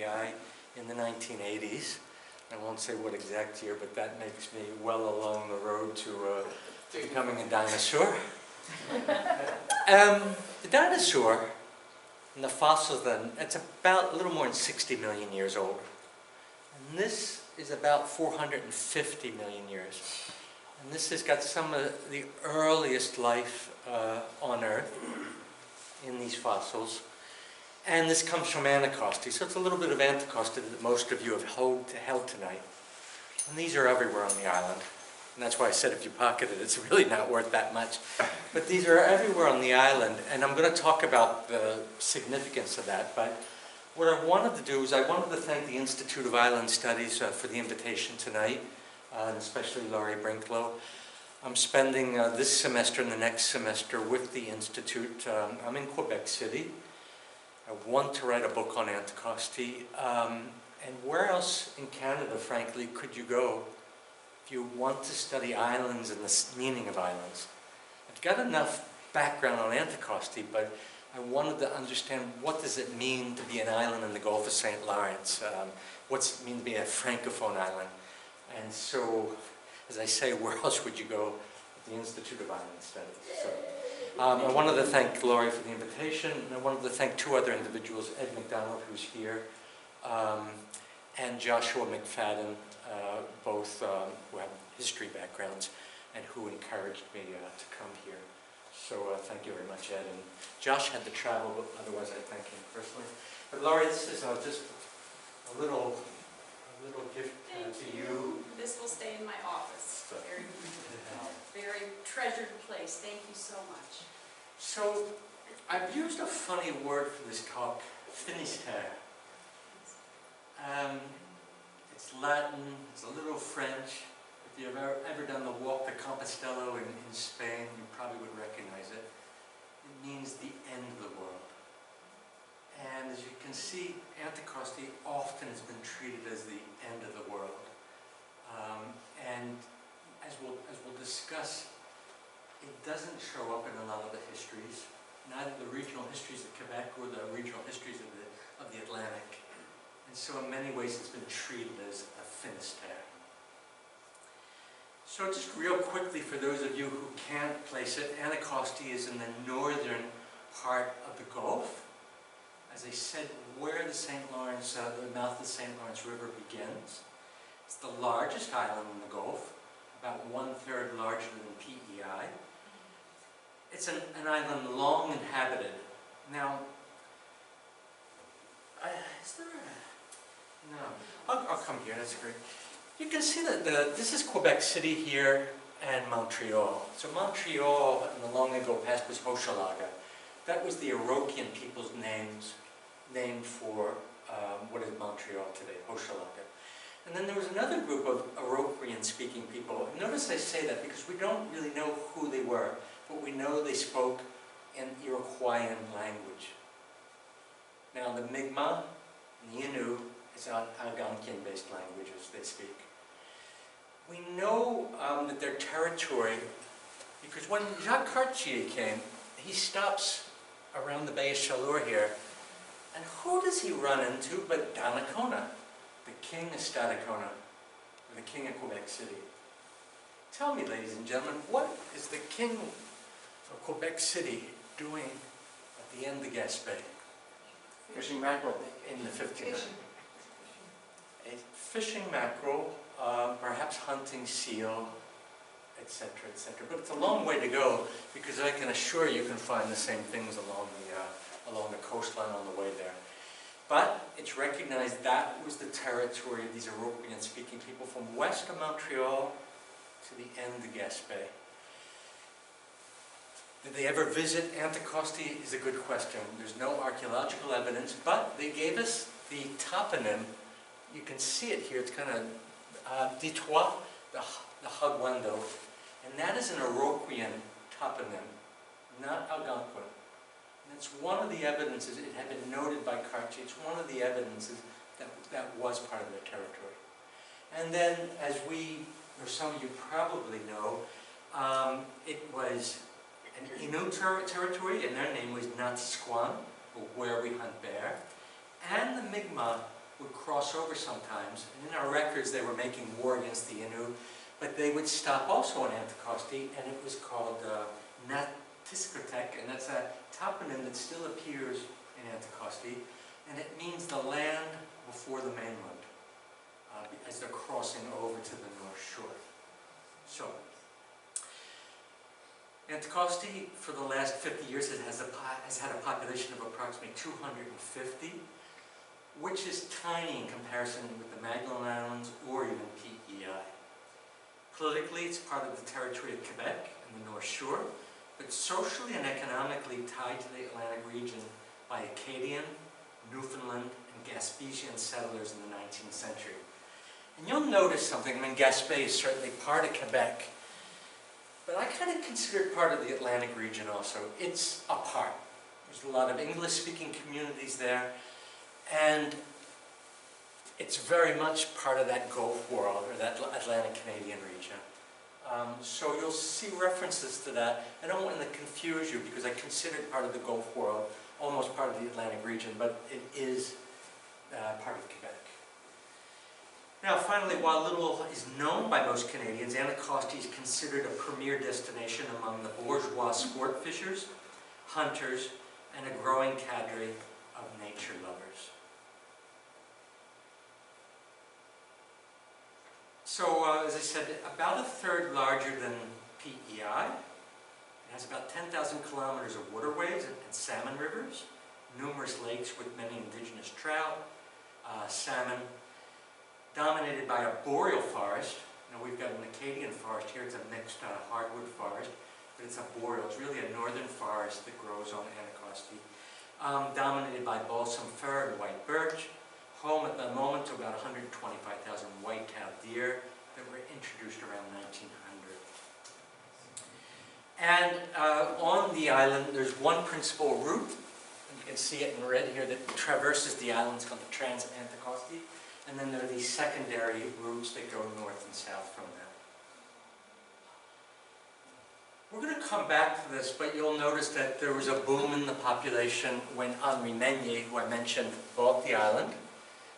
PEI in the 1980s. I won't say what exact year, but that makes me well along the road to becoming a dinosaur. The dinosaur and the fossils then, it's about a little more than 60 million years old. And this is about 450 million years. And this has got some of the earliest life on Earth in these fossils. And this comes from Anticosti, so it's a little bit of Anticosti that most of you have held tonight. And these are everywhere on the island. And that's why I said if you pocket it, it's really not worth that much. But these are everywhere on the island, and I'm going to talk about the significance of that. But what I wanted to do is I wanted to thank the Institute of Island Studies for the invitation tonight, and especially Laurie Brinklow. I'm spending this semester and the next semester with the Institute. I'm in Quebec City. I want to write a book on Anticosti. And where else in Canada, frankly, could you go if you want to study islands and the meaning of islands? I've got enough background on Anticosti, but I wanted to understand what does it mean to be an island in the Gulf of St. Lawrence? What's it mean to be a francophone island? And so, as I say, where else would you go at the Institute of Island Studies? So, I wanted to thank Laurie for the invitation, and I wanted to thank two other individuals, Ed McDonald, who's here, and Joshua McFadden, both who have history backgrounds and who encouraged me to come here. So thank you very much, Ed. And Josh had to travel, but otherwise I thank him personally. But Laurie, this is just a little gift to you. This will stay in my office. So. Very treasured place. Thank you so much. So I've used a funny word for this talk, Finisterre. It's Latin, it's a little French. If you've ever done the walk to Compostela in Spain, you probably would recognize it. It means the end of the world. And as you can see, Anticosti often has been treated as the end of the world. And as we'll discuss, it doesn't show up in a lot of the histories, neither the regional histories of Quebec or the regional histories of the Atlantic. And so in many ways it's been treated as a Finisterre. So just real quickly for those of you who can't place it, Anticosti is in the northern part of the Gulf. As I said, where the St. Lawrence, the mouth of the St. Lawrence River begins. It's the largest island in the Gulf, about 1/3 larger than PEI. It's an island long inhabited. Now, is there a... No. I'll come here, that's great. You can see that this is Quebec City here and Montreal. So Montreal in the long ago past was Hochelaga. That was the Iroquoian people's name for what is Montreal today, Hochelaga. And then there was another group of Iroquoian-speaking people. Notice I say that because we don't really know who they were, but we know they spoke an Iroquoian language. Now the Mi'kmaq and the Innu is Algonquian-based languages they speak. We know that their territory, because when Jacques Cartier came, he stops around the Bay of Chaleur here, and who does he run into but Donnacona, the king of Stadacona, the king of Quebec City. Tell me, ladies and gentlemen, what is the king of Quebec City doing at the end of Gaspé? Fishing mackerel. In the 1500s. Fishing mackerel, perhaps hunting seal, etc., etc. But it's a long way to go, because I can assure you can find the same things along the coastline on the way there. But it's recognized that was the territory of these Iroquoian-speaking people from west of Montreal to the end of Gaspé. Did they ever visit Anticosti is a good question. There's no archaeological evidence, but they gave us the toponym. You can see it here. It's kind of Détroit, the Hugwendo, and that is an Iroquoian toponym, not Algonquin. And it's one of the evidences, it had been noted by Cartier, it's one of the evidences that was part of their territory. And then, as we, or some of you probably know, it was an Innu territory, and their name was Natisquan, or where we hunt bear, and the Mi'kmaq would cross over sometimes, and in our records they were making war against the Innu, but they would stop also in Anticosti, and it was called Natiscotek, and that's a toponym that still appears in Anticosti, and it means the land before the mainland, as they're crossing over to the North Shore. So, Anticosti, for the last 50 years, has had a population of approximately 250, which is tiny in comparison with the Magdalen Islands or even PEI. Politically, it's part of the territory of Quebec and the North Shore, but socially and economically tied to the Atlantic region by Acadian, Newfoundland, and Gaspésian settlers in the 19th century. And you'll notice something. I mean, Gaspé is certainly part of Quebec, but I kind of consider it part of the Atlantic region also. It's a part. There's a lot of English-speaking communities there, and it's very much part of that Gulf world, or that Atlantic Canadian region. So you'll see references to that. I don't want to confuse you because I consider it part of the Gulf world, almost part of the Atlantic region, but it is part of Quebec. Now finally, while little is known by most Canadians, Anticosti is considered a premier destination among the bourgeois sport fishers, hunters, and a growing cadre of nature lovers. So, as I said, about a third larger than PEI. It has about 10,000 kilometers of waterways and salmon rivers, numerous lakes with many indigenous trout, salmon, dominated by a boreal forest. You know, we've got an Acadian forest here. It's a mixed hardwood forest, but it's a boreal. It's really a northern forest that grows on Anticosti, dominated by balsam fir and white birch, home at the moment to about 125,000 white-tailed deer that were introduced around 1900. And on the island, there's one principal route, and you can see it in red here, that traverses the island. It's called the Trans-Anticosti. And then there are these secondary routes that go north and south from that. We're going to come back to this, but you'll notice that there was a boom in the population when Henri Meunier, who I mentioned, bought the island,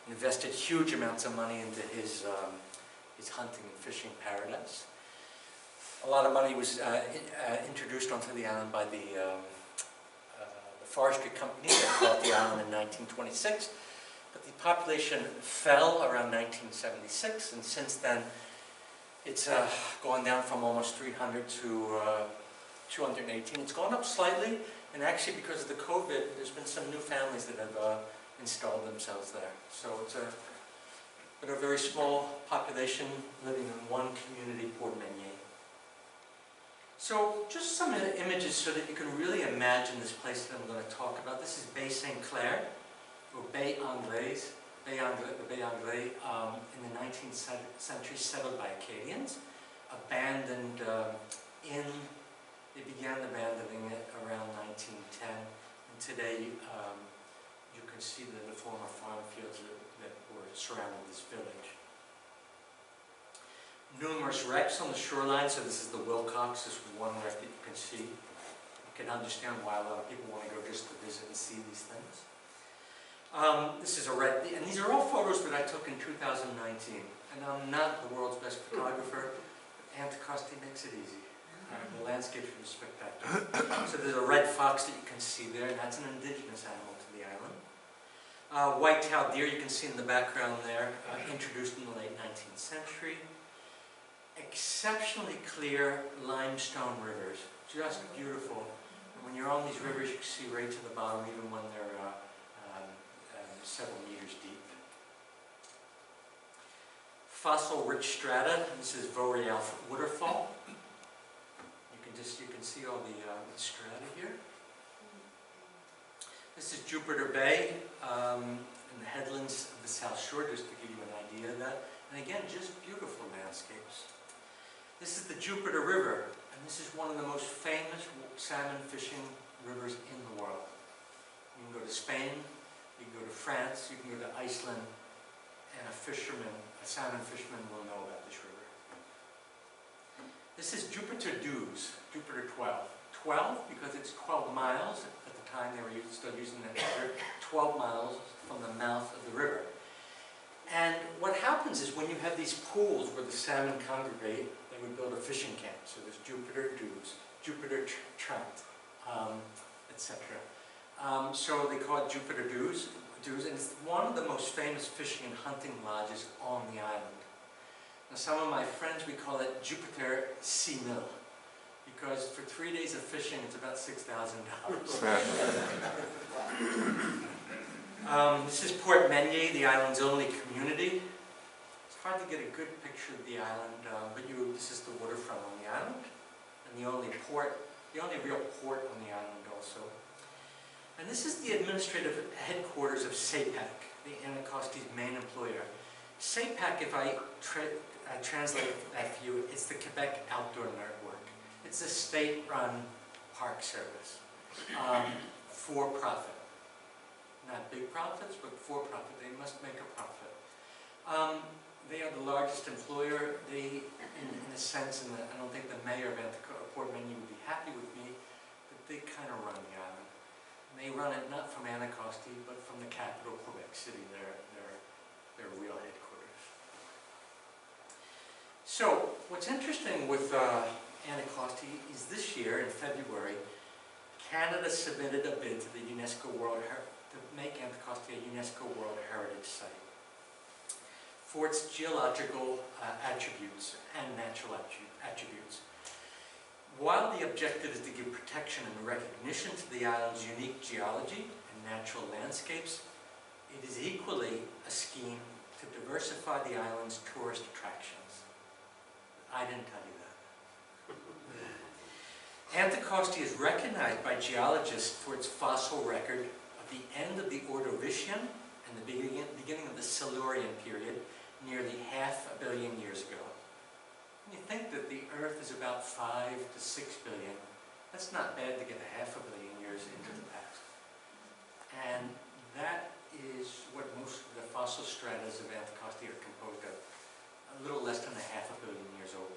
invested huge amounts of money into his hunting and fishing paradise. A lot of money was introduced onto the island by the forestry company that bought the island in 1926. But the population fell around 1976, and since then it's gone down from almost 300 to 218. It's gone up slightly, and actually because of the COVID, there's been some new families that have installed themselves there. So it's been a very small population living in one community, Port Meunier. So just some images so that you can really imagine this place that I'm going to talk about. This is Bay St. Clair, or Bay Anglais, the Bay Anglais, in the 19th century, settled by Acadians, abandoned they began abandoning it around 1910, and today you can see the former farm fields that were surrounding this village. Numerous wrecks on the shoreline, so this is the Wilcox, this was one wreck that you can see. You can understand why a lot of people want to go just to visit and see these things. This is and these are all photos that I took in 2019, and I'm not the world's best photographer, but Anticosti makes it easy. The landscapes are spectacular. So there's a red fox that you can see there, and that's an indigenous animal to the island. White-tailed deer you can see in the background there, introduced in the late 19th century. Exceptionally clear limestone rivers, just beautiful. And when you're on these rivers, you can see right to the bottom, even when they're several meters deep. Fossil-rich strata. This is Vaureal waterfall. You can see all the strata here. This is Jupiter Bay and the headlands of the South Shore, just to give you an idea of that. And again, just beautiful landscapes. This is the Jupiter River, and this is one of the most famous salmon fishing rivers in the world. You can go to Spain. You can go to France, you can go to Iceland, and a salmon fisherman will know about this river. This is Jupiter 12. 12 because it's 12 miles. At the time they were still using that measure. 12 miles from the mouth of the river. happens is when you have these pools where the salmon congregate, they would build a fishing camp. So there's Jupiter Dues, Jupiter Trent, etc. So they call it Jupiter Dues, and it's one of the most famous fishing and hunting lodges on the island. Now some of my friends, we call it Jupiter Sea Mill, because for 3 days of fishing, it's about $6,000. This is Port Menier, the island's only community. It's hard to get a good picture of the island, but this is the waterfront on the island, and the only real port on the island also. And this is the administrative headquarters of SAPAC, the Anticosti's main employer. SAPAC, if I translate that for you, it's the Quebec Outdoor Network. It's a state-run park service, for profit. Not big profits, but for profit. They must make a profit. They are the largest employer. They, in a sense, I don't think the mayor of Port Menier would be happy with me, but they kind of run the island. And they run it not from Anticosti, but from the capital, Quebec City, their real headquarters. So, what's interesting with Anticosti is this year, in February, Canada submitted a bid to the UNESCO to make Anticosti a UNESCO World Heritage Site for its geological attributes and natural attributes. While the objective is to give protection and recognition to the island's unique geology and natural landscapes, it is equally a scheme to diversify the island's tourist attractions. I didn't tell you that. Anticosti is recognized by geologists for its fossil record of the end of the Ordovician and the beginning of the Silurian period, nearly 500 million years ago. When you think that the Earth is about 5 to 6 billion, that's not bad to get 500 million years into the past. And that is what most of the fossil stratas of Anticosti are composed of, a little less than 500 million years old.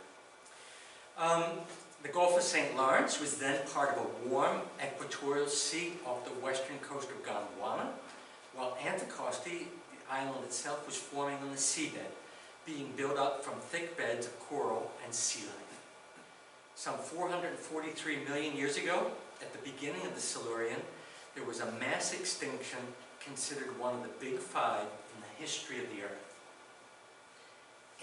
The Gulf of St. Lawrence was then part of a warm equatorial sea off the western coast of Gondwana, while Anticosti, the island itself, was forming on the seabed, being built up from thick beds of coral and sea life. Some 443 million years ago, at the beginning of the Silurian, there was a mass extinction considered one of the big five in the history of the Earth.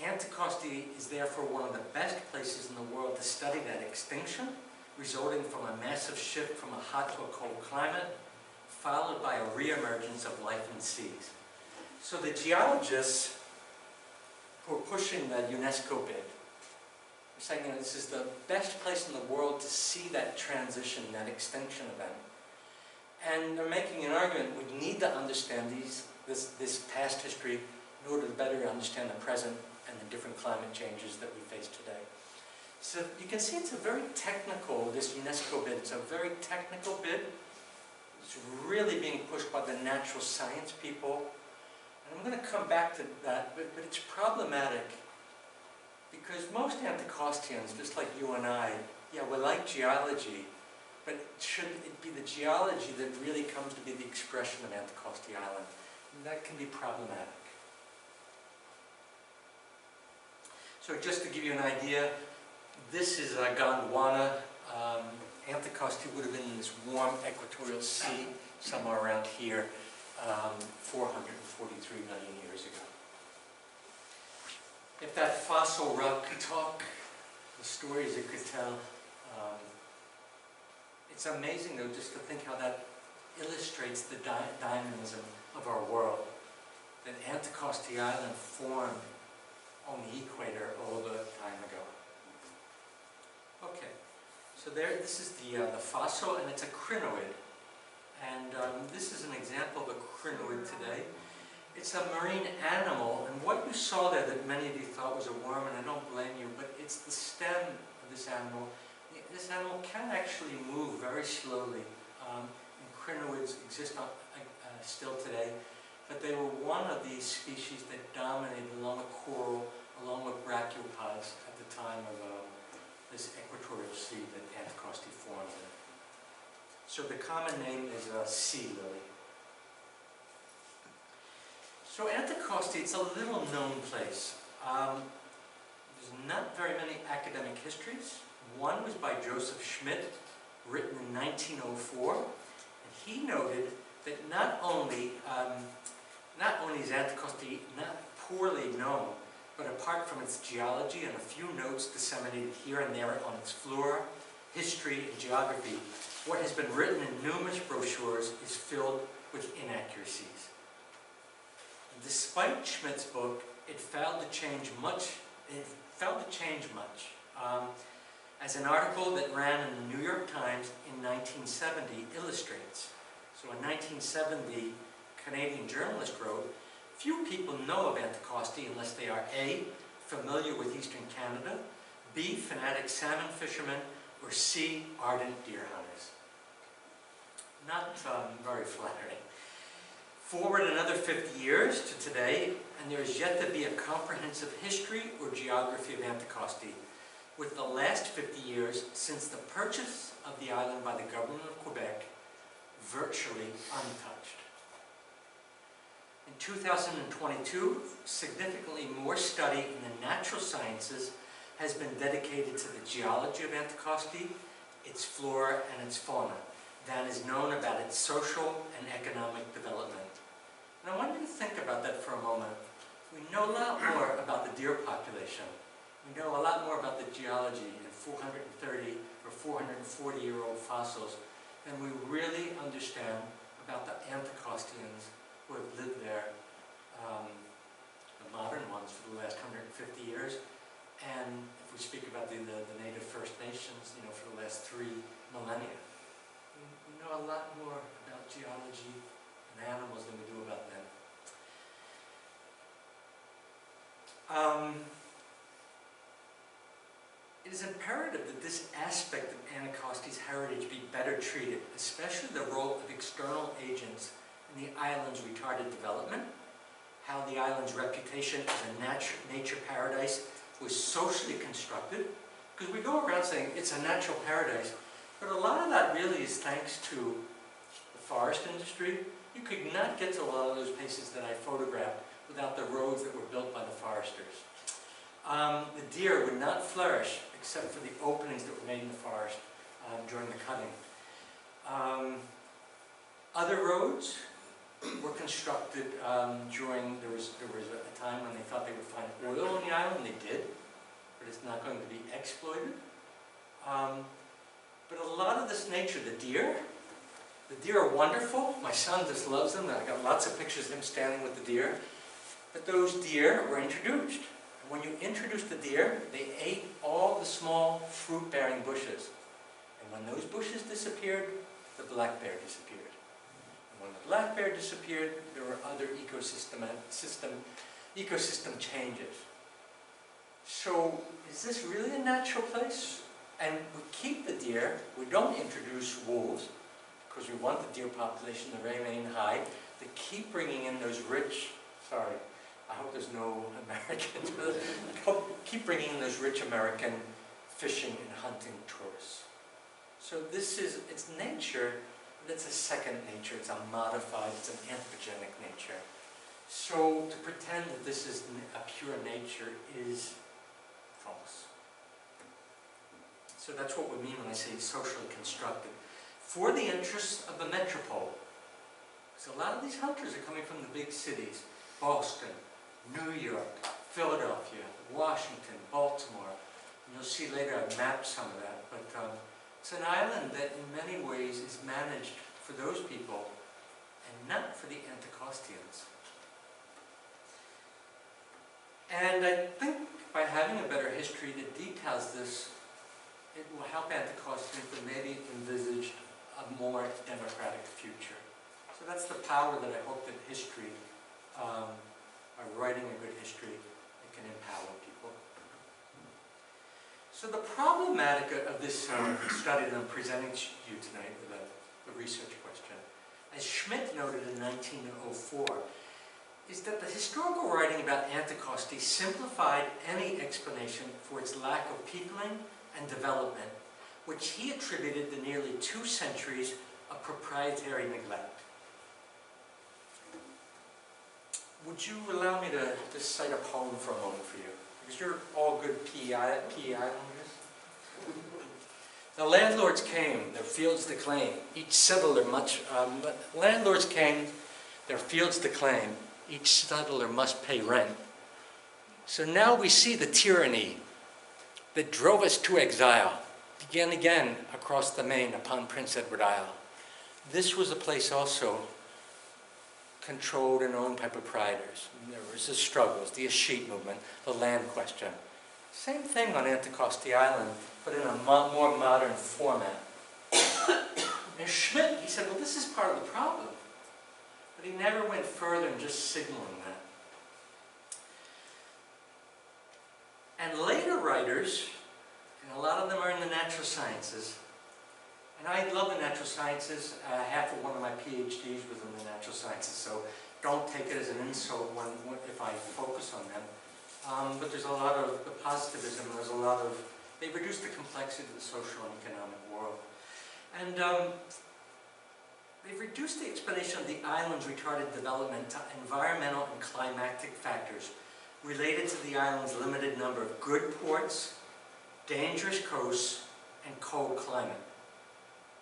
Anticosti is therefore one of the best places in the world to study that extinction, resulting from a massive shift from a hot to a cold climate, followed by a re-emergence of life in seas. So the geologists who are pushing the UNESCO bid are saying, you know, this is the best place in the world to see that transition, that extinction event. And they're making an argument, we need to understand this past history in order to better understand the present and the different climate changes that we face today. So you can see it's a very technical, this UNESCO bid, it's a very technical bid. It's really being pushed by the natural science people. And I'm going to come back to that, but it's problematic because most Anticostians, just like you and I, yeah, we like geology, but should it be the geology that really comes to be the expression of Anticosti Island? And that can be problematic. So just to give you an idea, this is Gondwana. Anticosti would have been in this warm equatorial sea somewhere around here 443 million years ago. If that fossil rock could talk, the stories it could tell, it's amazing though just to think how that illustrates the dynamism of our world. That Anticosti Island formed on the equator all the time ago. Okay, so this is the fossil, and it's a crinoid. And this is an example of a crinoid today. It's a marine animal, and what you saw there that many of you thought was a worm, and I don't blame you, but it's the stem of this animal. This animal can actually move very slowly. And crinoids exist still today, but they were one of these species that dominated along with coral, along with brachiopods at the time of this equatorial sea that Anticosti formed in. So the common name is sea lily. So Anticosti, it's a little known place. There's not very many academic histories. One was by Joseph Schmidt, written in 1904, and he noted that not only is Anticosti not poorly known, but apart from its geology and a few notes disseminated here and there on its flora, history, and geography, what has been written in numerous brochures is filled with inaccuracies. And despite Schmidt's book, it failed to change much. As an article that ran in the New York Times in 1970 illustrates. So in 1970, Canadian journalist wrote, "Few people know of Anticosti unless they are A, familiar with Eastern Canada, B, fanatic salmon fishermen, or C, ardent deer hunters." Not very flattering. Forward another 50 years to today, and there is yet to be a comprehensive history or geography of Anticosti, with the last 50 years since the purchase of the island by the government of Quebec virtually untouched. In 2022, significantly more study in the natural sciences has been dedicated to the geology of Anticosti, its flora and its fauna, than is known about its social and economic development. And I want you to think about that for a moment. We know a lot more about the deer population. We know a lot more about the geology and 430 or 440-year-old fossils than we really understand about the Anticostians who have lived there, the modern ones, for the last 150 years. And if we speak about the native First Nations, for the last 3 millennia. We know a lot more about geology and animals than we do about them. It is imperative that this aspect of Anticosti's heritage be better treated, especially the role of external agents in the island's retarded development, how the island's reputation as a nature paradise was socially constructed, because we go around saying it's a natural paradise, but a lot of that really is thanks to the forest industry. You could not get to a lot of those places that I photographed without the roads that were built by the foresters. The deer would not flourish except for the openings that were made in the forest during the cutting. Other roads were constructed during, there was a time when they thought they would find oil on the island, they did, but it's not going to be exploited. But a lot of this nature, the deer are wonderful. My son just loves them. I got lots of pictures of him standing with the deer. But those deer were introduced. And when you introduced the deer, they ate all the small fruit-bearing bushes. And when those bushes disappeared, the black bear disappeared. And when the black bear disappeared, there were other ecosystem changes. So, is this really a natural place? And we keep the deer. We don't introduce wolves, because we want the deer population to remain high. They keep bringing in those rich, sorry, I hope there's no Americans, but keep bringing in those rich American fishing and hunting tourists. So this is, it's nature, but it's a second nature. It's a modified, it's an anthropogenic nature. So to pretend that this is a pure nature is false. So that's what we mean when I say socially constructed. For the interests of the metropole. So a lot of these hunters are coming from the big cities. Boston, New York, Philadelphia, Washington, Baltimore. And you'll see later I've mapped some of that. But it's an island that in many ways is managed for those people and not for the Anticostians. And I think by having a better history that details this, it will help Anticostians to maybe envisage a more democratic future. So that's the power that I hope that history, by writing a good history, it can empower people. So the problematic of this study that I'm presenting to you tonight, with the research question, as Schmidt noted in 1904, is that the historical writing about Anticosti simplified any explanation for its lack of peopling and development, which he attributed to nearly 2 centuries of proprietary neglect. would you allow me to just cite a poem for a moment for you? Because you're all good PE Islanders. The landlords came, their fields to claim, each settler landlords came, their fields to claim, each settler must pay rent. So now we see the tyranny that drove us to exile, began again across the main upon Prince Edward Isle. This was a place also controlled and owned by proprietors. And there was the struggles, the escheat movement, the land question. Same thing on Anticosti Island, but in a more modern format. And Schmidt, he said, well, this is part of the problem. But he never went further than just signaling that. And later writers, and a lot of them are in the natural sciences, and I love the natural sciences. Half of one of my PhDs was in the natural sciences, so don't take it as an insult if I focus on them. But there's a lot of the positivism, there's a lot of, they reduce the complexity of the social and economic world. And they've reduced the explanation of the island's retarded development to environmental and climatic factors related to the island's limited number of good ports, dangerous coasts, and cold climate.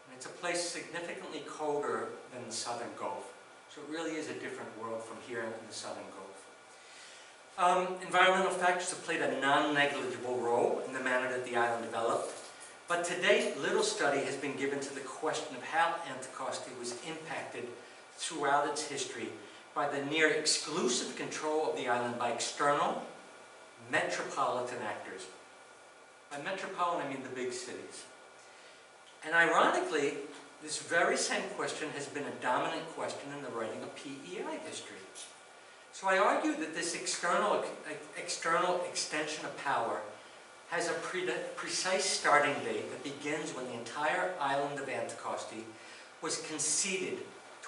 And it's a place significantly colder than the southern Gulf. So it really is a different world from here in the southern Gulf. Environmental factors have played a non-negligible role in the manner that the island developed. But to date, little study has been given to the question of how Anticosti was impacted throughout its history by the near exclusive control of the island by external, metropolitan actors. By metropolitan, I mean the big cities. And ironically, this very same question has been a dominant question in the writing of PEI history. So I argue that this external extension of power has a precise starting date that begins when the entire island of Anticosti was conceded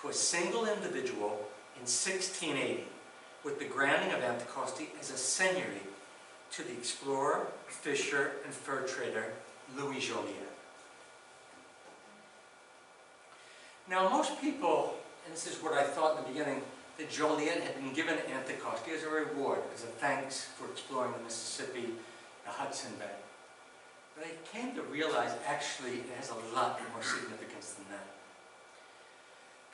to a single individual in 1680, with the granting of Anticosti as a seigneury to the explorer, fisher, and fur trader Louis Joliet. Now most people, and this is what I thought in the beginning, that Joliet had been given Anticosti as a reward, as a thanks for exploring the Mississippi, the Hudson Bay. But I came to realize actually it has a lot more significance than that.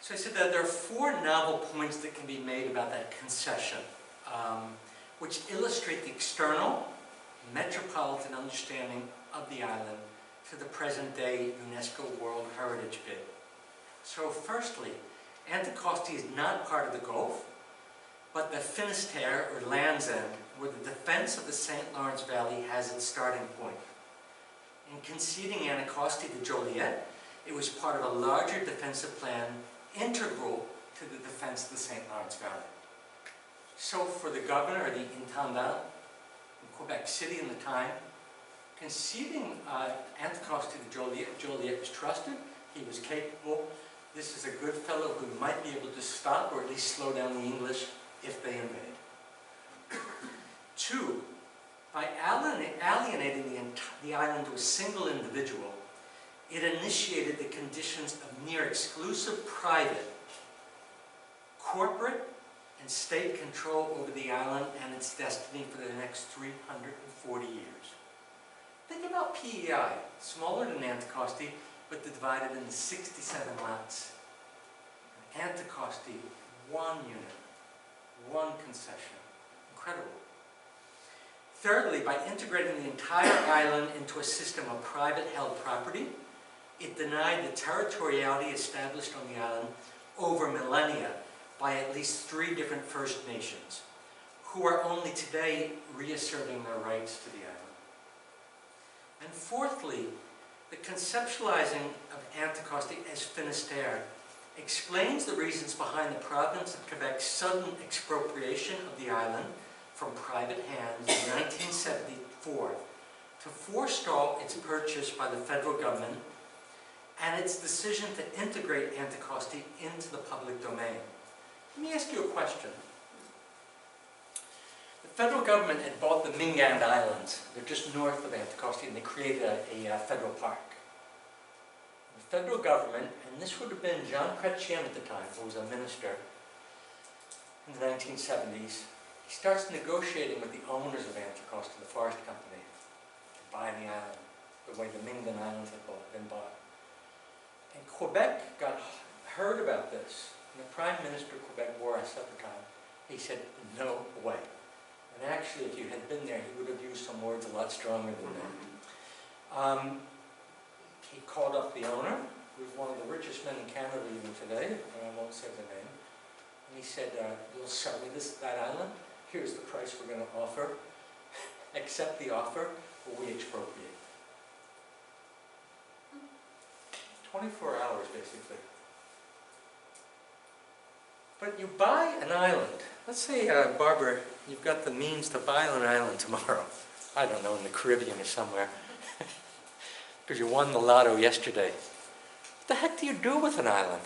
So I said that there are four novel points that can be made about that concession, which illustrate the external, metropolitan understanding of the island to the present-day UNESCO World Heritage bid. So firstly, Anticosti is not part of the Gulf, but the Finisterre, or Land's End, where the defense of the St. Lawrence Valley has its starting point. In conceding Anticosti to Joliet, it was part of a larger defensive plan integral to the defense of the St. Lawrence Valley. So for the governor, or the intendant, in Quebec City in the time, conceding Anticosti to Joliet, Joliet was trusted, he was capable. This is a good fellow who might be able to stop or at least slow down the English if they invade. Two, by alienating the island to a single individual, it initiated the conditions of near exclusive private, corporate, and state control over the island and its destiny for the next 340 years. Think about PEI, smaller than Anticosti, but divided into 67 lots. Anticosti, one unit, one concession. Incredible. Thirdly, by integrating the entire island into a system of private held property, it denied the territoriality established on the island over millennia by at least 3 different First Nations, who are only today reasserting their rights to the island. And fourthly, the conceptualizing of Anticosti as Finisterre explains the reasons behind the province of Quebec's sudden expropriation of the island from private hands in 1974 to forestall its purchase by the federal government and its decision to integrate Anticosti into the public domain. Let me ask you a question. The federal government had bought the Mingand Islands. They're just north of Anticosti, and they created a federal park. The federal government, and this would have been Jean Chrétien at the time, who was a minister, in the 1970s, he starts negotiating with the owners of Anticosti, the forest company, to buy the island, the way the Mingan Islands had been bought. And Quebec heard about this, and the Prime Minister of Quebec, Boris, at the time, he said, no way. And actually, if you had been there, he would have used some words a lot stronger than that. He called up the owner, who's one of the richest men in Canada even today, and I won't say the name. And he said, you'll sell me that island. Here's the price we're going to offer. Accept the offer, or we expropriate. 24 hours, basically. But you buy an island. Let's say, Barbara, you've got the means to buy an island tomorrow. I don't know, in the Caribbean or somewhere. Because you won the lotto yesterday. What the heck do you do with an island?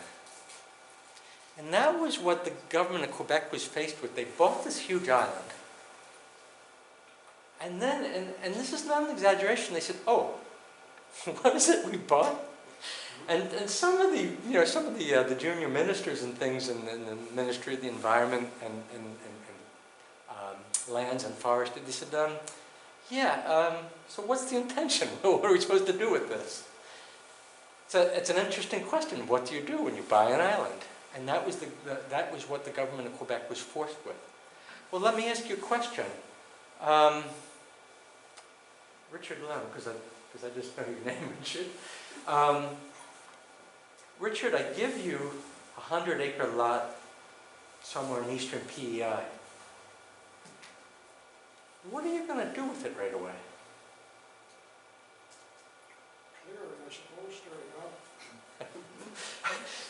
And that was what the government of Quebec was faced with. They bought this huge island. And then, and this is not an exaggeration, they said, oh, what is it we bought? And some of the junior ministers and things in the Ministry of the Environment and Lands and Forest, they said, so what's the intention? What are we supposed to do with this? It's an interesting question. What do you do when you buy an island? And that was what the government of Quebec was forced with. Well, let me ask you a question. Richard Lem, because I just know your name, Richard. Richard, I give you a 100-acre lot somewhere in eastern PEI. What are you going to do with it right away? Clear it, I suppose, straight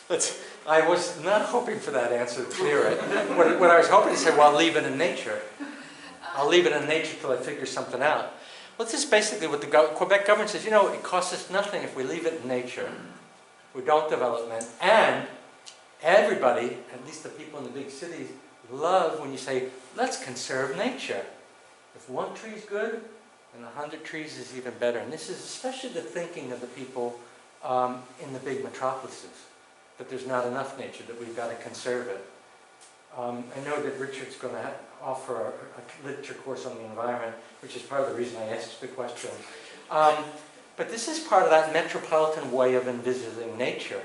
up. I was not hoping for that answer to clear it. What I was hoping to say, well, I'll leave it in nature. I'll leave it in nature till I figure something out. Well, this is basically what the Quebec government says, it costs us nothing if we leave it in nature. We don't develop it. And everybody, at least the people in the big cities, love when you say, let's conserve nature. If one tree is good, then 100 trees is even better. And this is especially the thinking of the people in the big metropolises, that there's not enough nature, that we've got to conserve it. I know that Richard's going to offer a literature course on the environment, which is part of the reason I asked the question. But this is part of that metropolitan way of envisaging nature.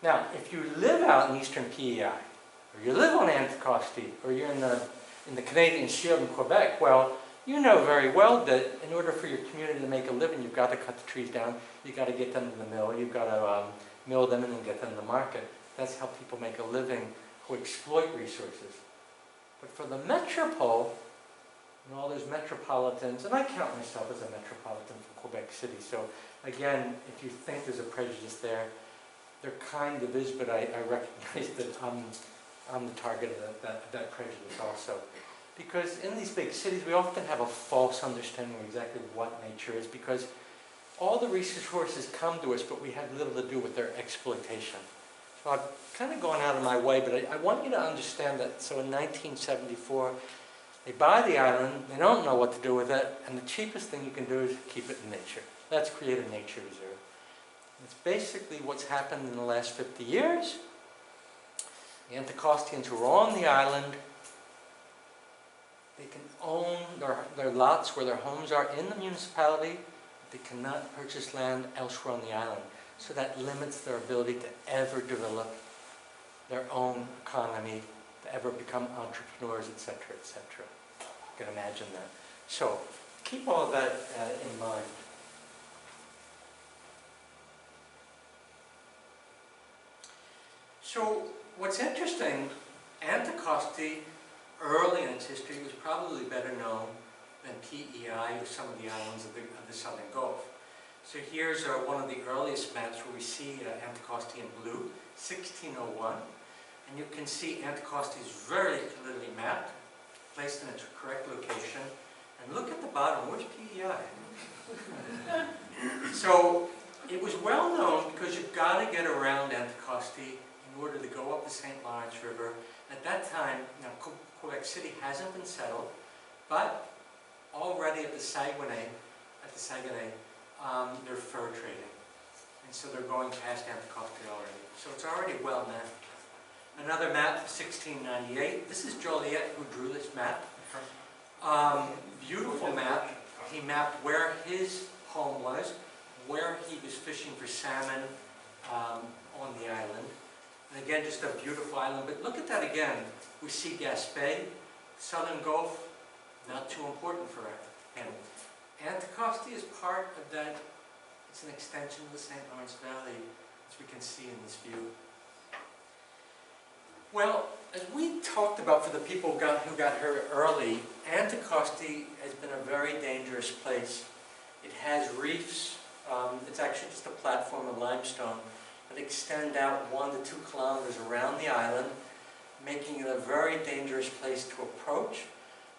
Now, if you live out in eastern PEI, or you live on Anticosti, or you're in the Canadian Shield in Quebec, well, you know very well that in order for your community to make a living, you've got to cut the trees down, you've got to get them to the mill, you've got to mill them and then get them to the market. That's how people make a living who exploit resources. But for the metropole, and all those metropolitans, and I count myself as a metropolitan from Quebec City, so again, if you think there's a prejudice there kind of is, but I recognize that I'm the target of that prejudice also. Because in these big cities, we often have a false understanding of exactly what nature is, because all the resources come to us, but we have little to do with their exploitation. So I've kind of gone out of my way, but I want you to understand that. So in 1974, they buy the island, they don't know what to do with it, and the cheapest thing you can do is keep it in nature. Let's create a nature reserve. It's basically what's happened in the last 50 years. The Anticostians who are on the island, they can own their lots where their homes are in the municipality, but they cannot purchase land elsewhere on the island. So that limits their ability to ever develop their own economy, to ever become entrepreneurs, etc., etc. You can imagine that. So keep all of that in mind. So what's interesting, Anticosti, early in its history, was probably better known than PEI or some of the islands of the Southern Gulf. So here's one of the earliest maps where we see Anticosti in blue, 1601. And you can see Anticosti is very clearly mapped, placed in its correct location. And look at the bottom, where's PEI? So it was well known because you've got to get around Anticosti in order to go up the St. Lawrence River. At that time, Quebec City hasn't been settled, but already at the Saguenay, they're fur trading. And so they're going past Anticosti already. So it's already well mapped. Another map, 1698. This is Joliet who drew this map. Beautiful map. He mapped where his home was, where he was fishing for salmon on the island. And again, just a beautiful island. But look at that again. We see Gaspé, Southern Gulf, not too important for him. Anticosti is part of that. It's an extension of the St. Lawrence Valley, as we can see in this view. Well, as we talked about for the people who got here early, Anticosti has been a very dangerous place. It has reefs. It's actually just a platform of limestone that extend out 1 to 2 kilometers around the island, making it a very dangerous place to approach.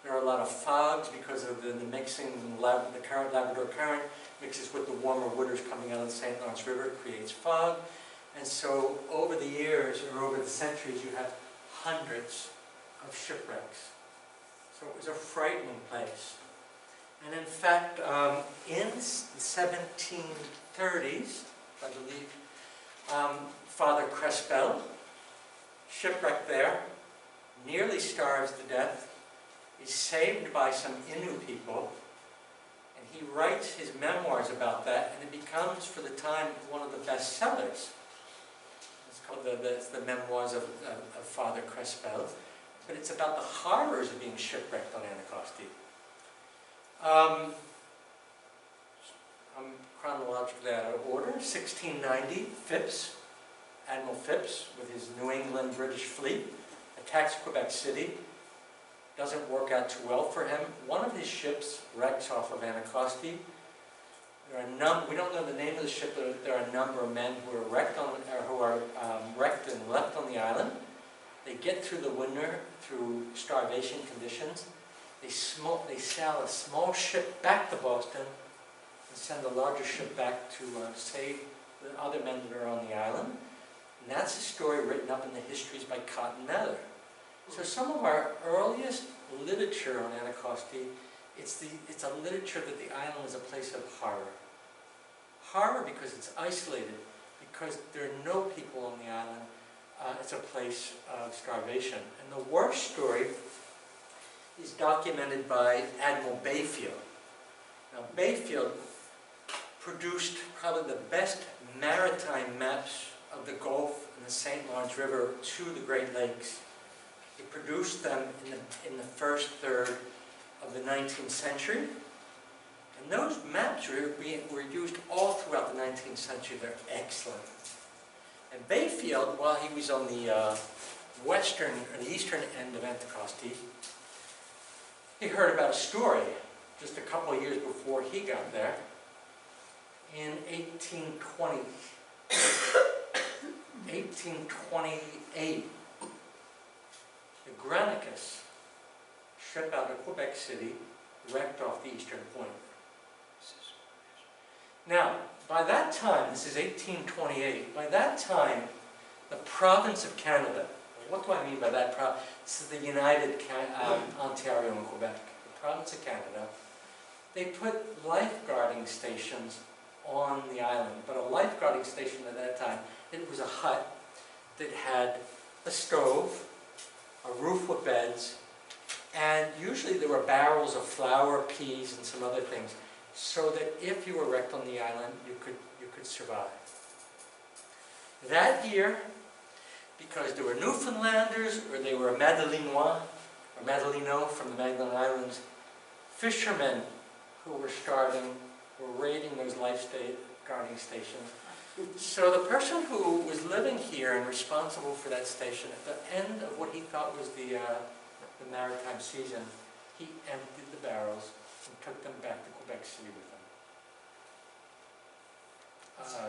There are a lot of fogs because of the mixing, the current Labrador Current mixes with the warmer waters coming out of the St. Lawrence River, creates fog. And so over the years, or over the centuries, you have hundreds of shipwrecks. So it was a frightening place. And in fact, in the 1730s, I believe, Father Crespel, shipwrecked there, nearly starves to death. He's saved by some Innu people, and he writes his memoirs about that, and it becomes, for the time, one of the best sellers. It's called the Memoirs of Father Crespel, but it's about the horrors of being shipwrecked on Anticosti. I'm chronologically out of order. 1690, Phipps, Admiral Phipps, with his New England British fleet, attacks Quebec City. Doesn't work out too well for him. One of his ships wrecks off of Anticosti. There are we don't know the name of the ship, but there are a number of men who are wrecked wrecked and left on the island. They get through the winter through starvation conditions. They sail a small ship back to Boston and send a larger ship back to save the other men that are on the island. And that's a story written up in the histories by Cotton Mather. So some of our earliest literature on Anticosti, it's a literature that the island is a place of horror. Horror because it's isolated, because there are no people on the island. It's a place of starvation. And the worst story is documented by Admiral Bayfield. Now, Bayfield produced probably the best maritime maps of the Gulf and the St. Lawrence River to the Great Lakes. He produced them in the first third of the 19th century. And those maps were used all throughout the 19th century. They're excellent. And Bayfield, while he was on the eastern end of Anticosti, he heard about a story just a couple of years before he got there. In 1828, the Granicus, ship out of Quebec City, wrecked off the eastern point. Now, by that time, this is 1828, by that time, the province of Canada, what do I mean by that province? This is the United Ontario and Quebec, the province of Canada. They put lifeguarding stations on the island, but a lifeguarding station at that time, it was a hut that had a stove, a roof with beds, and usually there were barrels of flour, peas, and some other things, so that if you were wrecked on the island, you could survive. That year, because there were Newfoundlanders, or they were Madelinois, or Madelino from the Magdalen Islands, fishermen who were starving were raiding those lifeguarding stations. So the person who was living here and responsible for that station, at the end of what he thought was the maritime season, he emptied the barrels and took them back to Quebec City with him.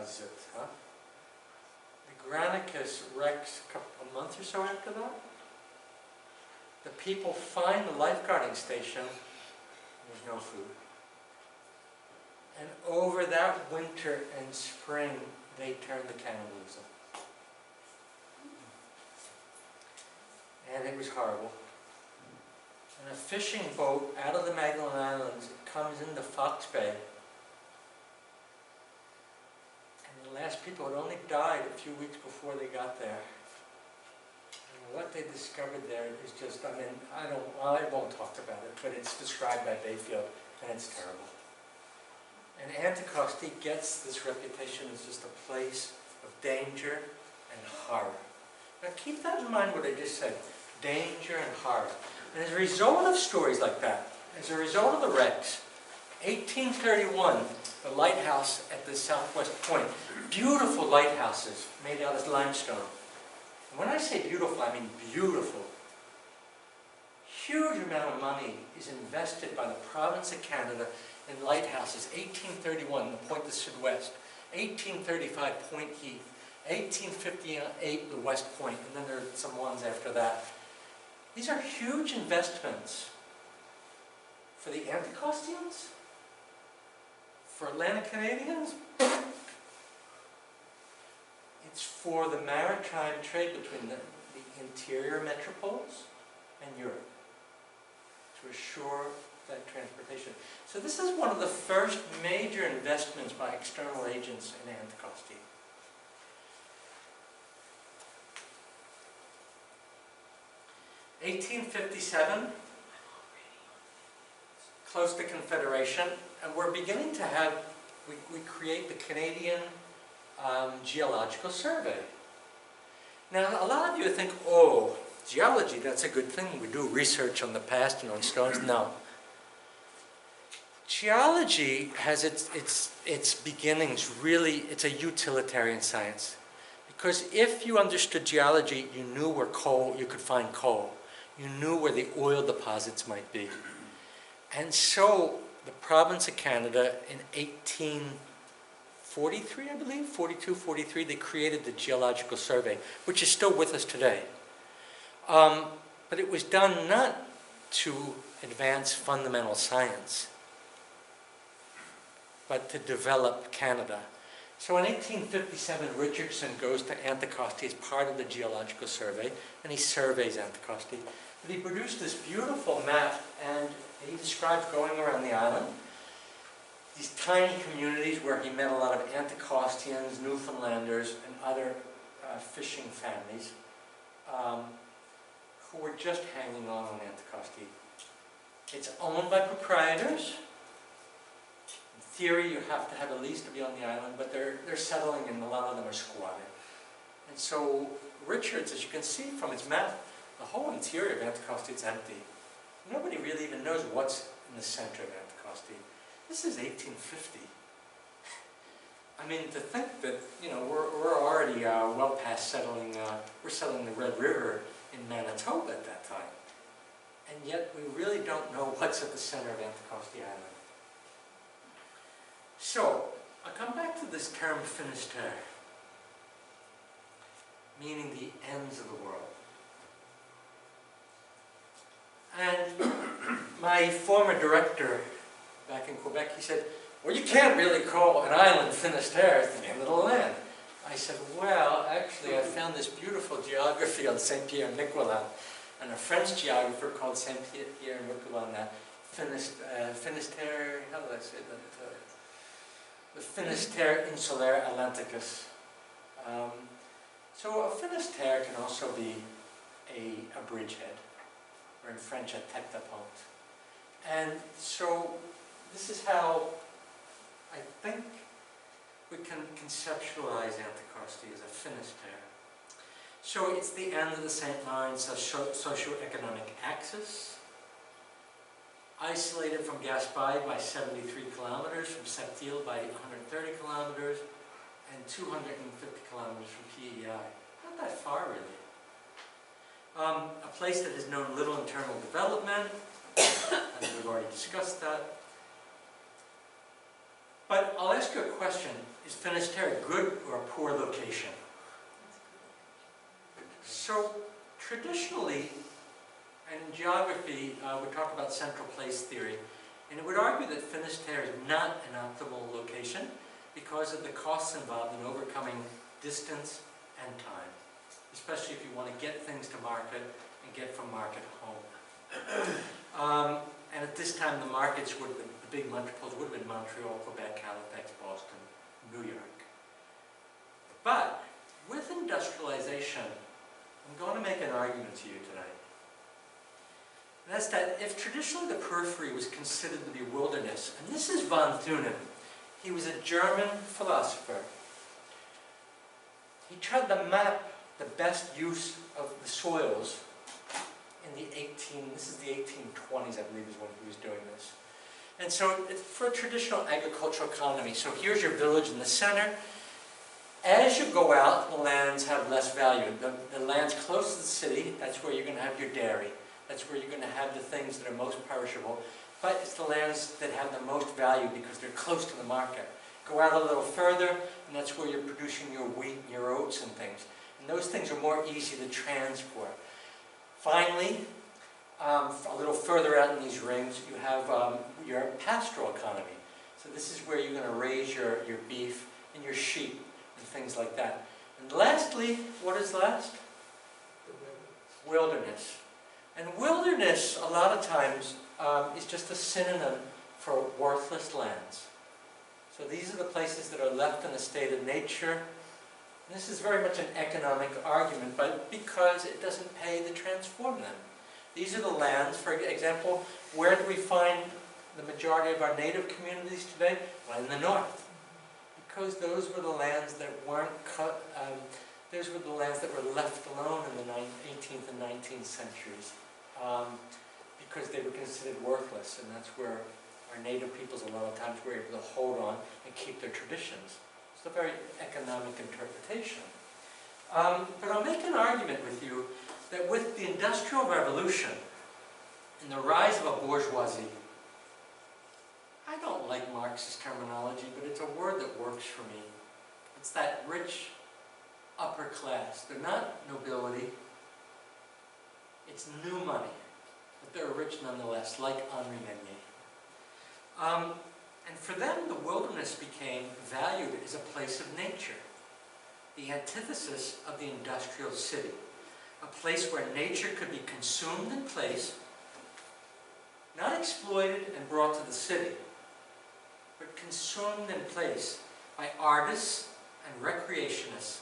Zit, huh? The Granicus wrecks a month or so after that. The people find the lifeguarding station, and there's no food. And over that winter and spring, they turned to cannibalism. And it was horrible. And a fishing boat out of the Magdalen Islands comes into Fox Bay. And the last people had only died a few weeks before they got there. what they discovered there is just, I mean, I won't talk about it, but it's described by Bayfield, and it's terrible. And Anticosti gets this reputation as just a place of danger and horror. Now keep that in mind what I just said, danger and horror. And as a result of stories like that, as a result of the wrecks, 1831, the lighthouse at the southwest point, beautiful lighthouses made out of limestone. And when I say beautiful, I mean beautiful. Huge amount of money is invested by the province of Canada in lighthouses. 1831, the Point de Sud-Ouest. 1835, Point Heath. 1858, the West Point, and then there are some ones after that. These are huge investments for the Anticostians, for Atlantic Canadians. It's for the maritime trade between the interior metropoles and Europe to assure that transportation. So this is one of the first major investments by external agents in Anticosti. (1857), close to Confederation, and we're beginning to have, we create the Canadian Geological Survey. Now, a lot of you think, oh, geology, that's a good thing. We do research on the past and on stones. No. Geology has its beginnings, really, it's a utilitarian science. Because if you understood geology, you knew where you could find coal. You knew where the oil deposits might be. And so, the province of Canada in 1843, I believe, 42, 43, they created the Geological Survey, which is still with us today. But it was done not to advance fundamental science, but to develop Canada. So in 1857, Richardson goes to Anticosti as part of the Geological Survey, and he surveys Anticosti. But he produced this beautiful map, and he describes going around the island, these tiny communities where he met a lot of Anticostians, Newfoundlanders, and other fishing families who were just hanging on Anticosti. It's owned by proprietors. In theory, you have to have a lease to be on the island, but they're settling, and a lot of them are squatted. And so Richards, as you can see from his map, the whole interior of Anticosti is empty. Nobody really even knows what's in the center of Anticosti. This is 1850. I mean, to think that, you know, we're already well past settling, we're settling the Red River in Manitoba at that time. And yet we really don't know what's at the center of Anticosti Island. So, I'll come back to this term Finisterre, meaning the ends of the world. And my former director back in Quebec, he said, well, you can't really call an island Finisterre, it's the end of the land. I said, well, actually, I found this beautiful geography on Saint-Pierre-Miquelon, and a French geographer called Saint-Pierre-Miquelon, Finisterre, how did I say that? The Finisterre Insulaire Atlanticus. So a Finisterre can also be a bridgehead, or in French, a tête de pont. And so this is how I think we can conceptualize Anticosti as a Finisterre. So it's the end of the St. Lawrence socio-economic axis, isolated from Gaspé by 73 kilometers, from Sept-Îles by 130 kilometers, and 250 kilometers from PEI. Not that far, really. A place that has known little internal development, and we've already discussed that. But I'll ask you a question. Is Finisterre a good or a poor location? So, traditionally, and in geography, we talk about central place theory, and it would argue that Finisterre is not an optimal location because of the costs involved in overcoming distance and time, especially if you want to get things to market and get from market home. And at this time, the markets would have been, the big metropoles would have been Montreal, Quebec, Halifax, Boston, New York. But with industrialization, I'm going to make an argument to you tonight. And that's that if traditionally the periphery was considered to be wilderness, and this is von Thunen, he was a German philosopher. He tried to map the best use of the soils in the this is the 1820s, I believe, is when he was doing this. And so it's for a traditional agricultural economy. So here's your village in the center. As you go out, the lands have less value. The lands close to the city, that's where you're going to have your dairy. That's where you're going to have the things that are most perishable. But it's the lands that have the most value because they're close to the market. Go out a little further, and that's where you're producing your wheat and your oats and things. And those things are more easy to transport. Finally, a little further out in these rings, you have your pastoral economy. So this is where you're going to raise your beef and your sheep and things like that. And lastly, what is last? Wilderness. And wilderness, a lot of times, is just a synonym for worthless lands. So these are the places that are left in a state of nature. This is very much an economic argument, but because it doesn't pay to transform them. These are the lands, for example, where do we find the majority of our native communities today? Well, in the north. Because those were the lands that weren't cut, those were the lands that were left alone in the 18th and 19th centuries. Because they were considered worthless, and that's where our native peoples a lot of times were able to hold on and keep their traditions. It's a very economic interpretation. But I'll make an argument with you that with the Industrial Revolution and the rise of a bourgeoisie, I don't like Marxist terminology, but it's a word that works for me. It's that rich upper class. They're not nobility. It's new money, but they're rich nonetheless, like Henri Meunier. And for them, the wilderness became valued as a place of nature, the antithesis of the industrial city, a place where nature could be consumed in place, not exploited and brought to the city, but consumed in place by artists and recreationists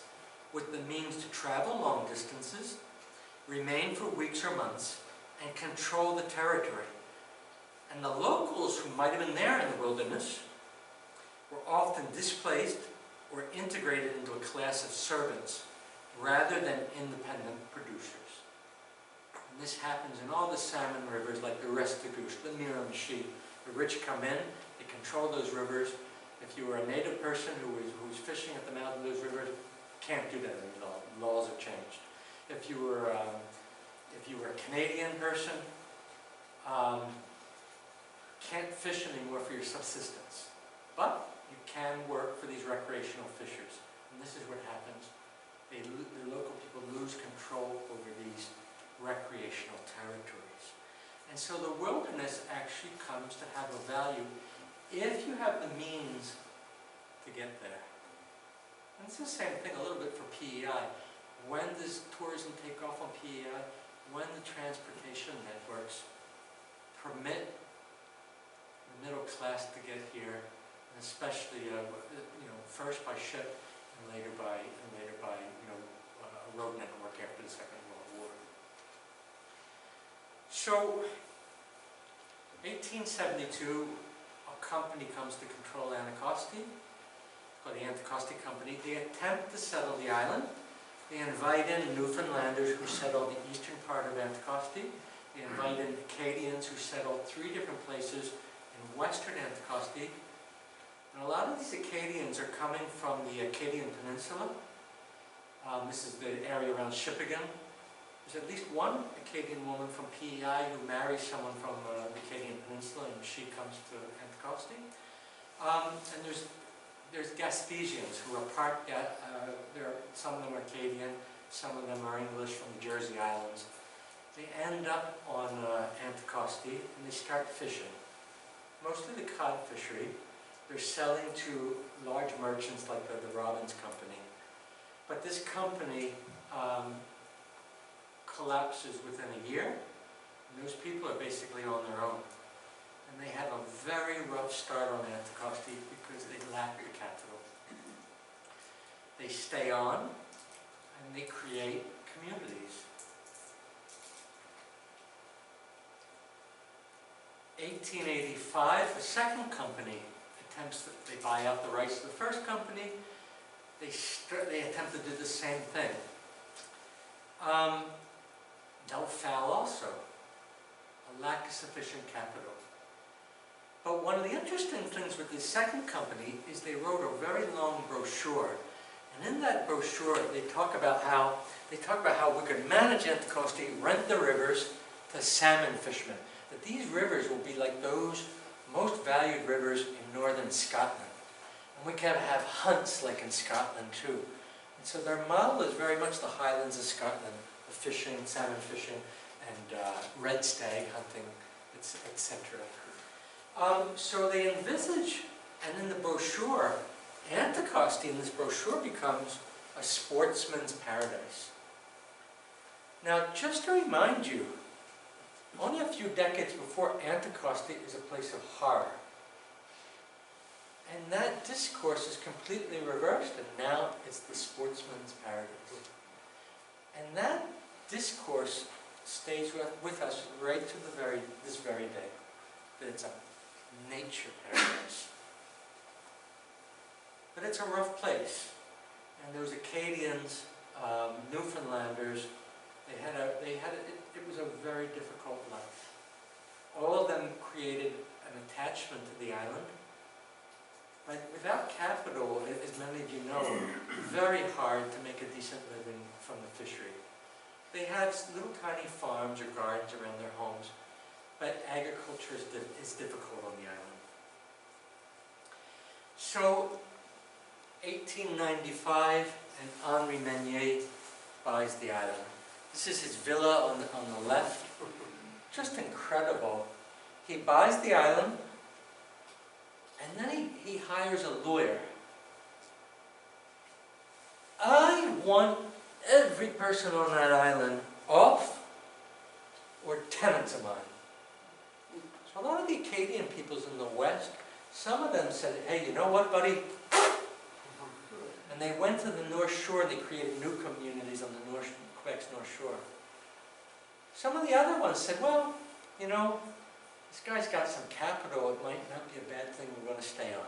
with the means to travel long distances, remain for weeks or months, and control the territory. And the locals who might have been there in the wilderness were often displaced or integrated into a class of servants rather than independent producers. And this happens in all the salmon rivers like the Restigouche, the Miramichi. The rich come in, they control those rivers. If you were a native person who was fishing at the mouth of those rivers, can't do that anymore. Laws have changed. If you were a Canadian person, can't fish anymore for your subsistence. But you can work for these recreational fishers. And this is what happens. The local people lose control over these recreational territories. And so the wilderness actually comes to have a value if you have the means to get there. And it's the same thing a little bit for PEI. When does tourism take off on PEI? When the transportation networks permit the middle class to get here, and especially, first by ship and later by a road network after the Second World War. So, 1872, a company comes to control Anticosti, called the Anticosti Company. They attempt to settle the island. They invite in Newfoundlanders who settled the eastern part of Anticosti. They invite in Acadians who settled 3 different places in western Anticosti. And a lot of these Acadians are coming from the Acadian Peninsula. This is the area around Shippagan. There's at least one Acadian woman from PEI who marries someone from the Acadian Peninsula, and she comes to Anticosti. And there's Gaspesians who are some of them are Acadian, some of them are English from the Jersey Islands. They end up on Anticosti and they start fishing. Mostly the cod fishery. They're selling to large merchants like the Robbins Company. But this company collapses within a year, and those people are basically on their own. And they have a very rough start on Anticosti because they lack the capital. They stay on, and they create communities. 1885, a second company they buy out the rights to the first company. They attempt to do the same thing. No foul also. A lack of sufficient capital. But one of the interesting things with the second company is they wrote a very long brochure. And in that brochure, they talk about how we could manage Anticosti, rent the rivers to salmon fishermen. That these rivers will be like those most valued rivers in northern Scotland. And we can have hunts like in Scotland too. And so their model is very much the Highlands of Scotland, the fishing, salmon fishing, and red stag hunting, etc. So they envisage, and in the brochure, Anticosti in this brochure becomes a sportsman's paradise. Now, just to remind you, only a few decades before, Anticosti is a place of horror. And that discourse is completely reversed, and now it's the sportsman's paradise. And that discourse stays with us right to this very day, that it's a nature paradise. But it's a rough place. And those Acadians, Newfoundlanders, it was a very difficult life. All of them created an attachment to the island. But without capital, as many of you know, very hard to make a decent living from the fishery. They had little tiny farms or gardens around their homes, but agriculture is difficult on the island. So, 1895, and Henri Meunier buys the island. This is his villa on the left. Just incredible. He buys the island, and then he hires a lawyer. I want every person on that island off or tenants of mine. So a lot of the Acadian peoples in the West, some of them said, hey, you know what, buddy? And they went to the North Shore and they created new communities on the Quebec's North Shore. Some of the other ones said, well, you know, this guy's got some capital, it might not be a bad thing, we're going to stay on.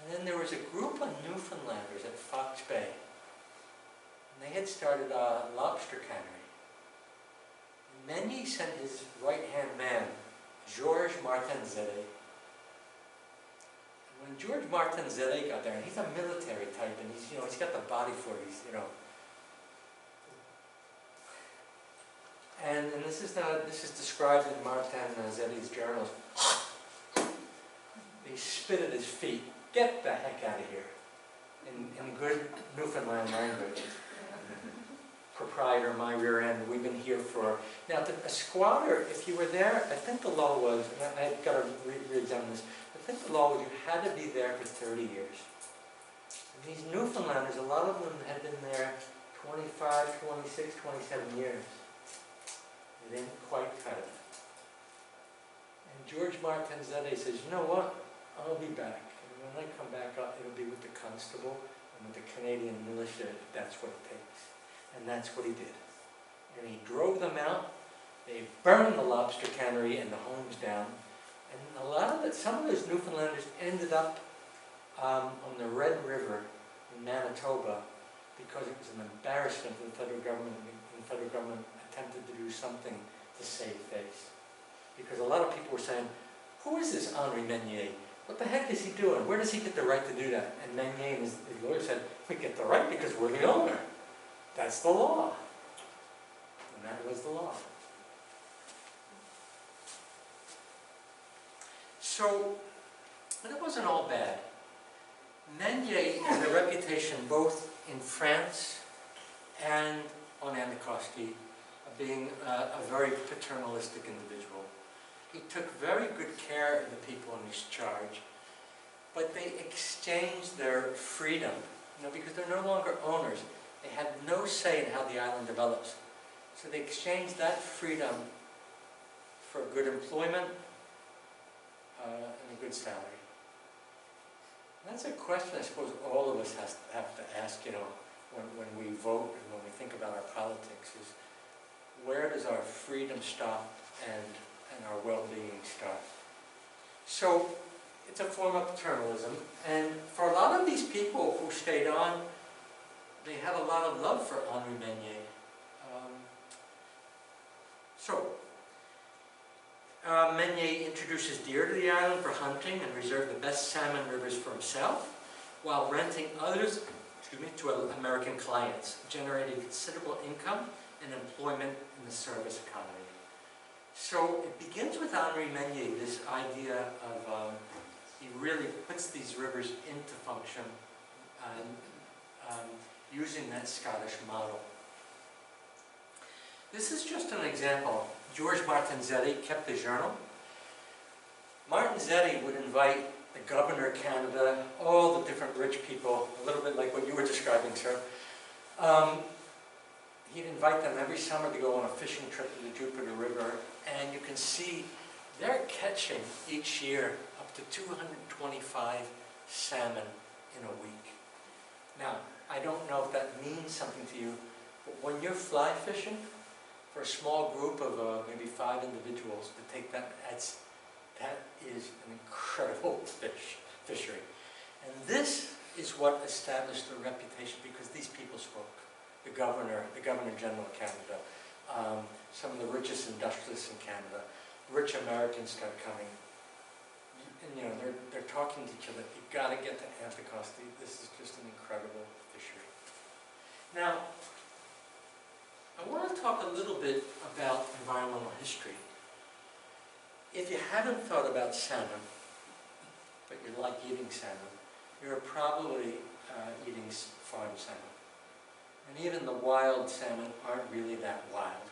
And then there was a group of Newfoundlanders at Fox Bay. And they had started a lobster cannery. And Meunier sent his right-hand man, Georges Martin Zédé. And when Georges Martin Zédé got there, and he's a military type, and he's got the body for it, And this is described in Martin Zédé's journals. He spit at his feet. Get the heck out of here. In good Newfoundland language. Proprietor, my rear end, we've been here for... Now, a squatter, if you were there, I think the law was, and I've got to re-examine this, I think the law was you had to be there for 30 years. And these Newfoundlanders, a lot of them had been there 25, 26, 27 years. They didn't quite cut it. And Georges Martin Zédé says, you know what? I'll be back. And when I come back, it'll be with the constable and with the Canadian militia, if that's what it takes. And that's what he did. And he drove them out. They burned the lobster cannery and the homes down. And some of those Newfoundlanders ended up on the Red River in Manitoba because it was an embarrassment to the federal government. And the federal government attempted to do something to save face. Because a lot of people were saying, who is this Henri Meunier? What the heck is he doing? Where does he get the right to do that? And Meunier and his lawyer said, we get the right because we're the owner. That's the law. And that was the law. So, but it wasn't all bad. Meunier had a reputation both in France and on Anticosti of being a very paternalistic individual. He took very good care of the people in his charge, but they exchanged their freedom, because they're no longer owners. They had no say in how the island develops. So they exchanged that freedom for good employment and a good salary. And that's a question I suppose all of us have to ask, when we vote and when we think about our politics is, where does our freedom stop and our well-being start? So it's a form of paternalism, and for a lot of these people who stayed on, they had a lot of love for Henri Meunier. Meunier introduces deer to the island for hunting and reserved the best salmon rivers for himself, while renting others to American clients, generating considerable income and employment in the service economy. So it begins with Henri Meunier, this idea of, he really puts these rivers into function using that Scottish model. This is just an example. George Martinzetti kept a journal. Martinzetti would invite the governor of Canada, all the different rich people, a little bit like what you were describing, sir. He'd invite them every summer to go on a fishing trip to the Jupiter River, and you can see they're catching each year up to 225 salmon in a week. Now, I don't know if that means something to you, but when you're fly fishing, for a small group of maybe 5 individuals to take that, that is an incredible fishery. And this is what established the reputation, because these people spoke. The Governor General of Canada, some of the richest industrialists in Canada, rich Americans start coming. And you know, they're talking to each other. You've got to get to Anticosti. This is just an incredible fishery. Now, I want to talk a little bit about environmental history. If you haven't thought about salmon, but you like eating salmon, you're probably eating farm salmon. And even the wild salmon aren't really that wild.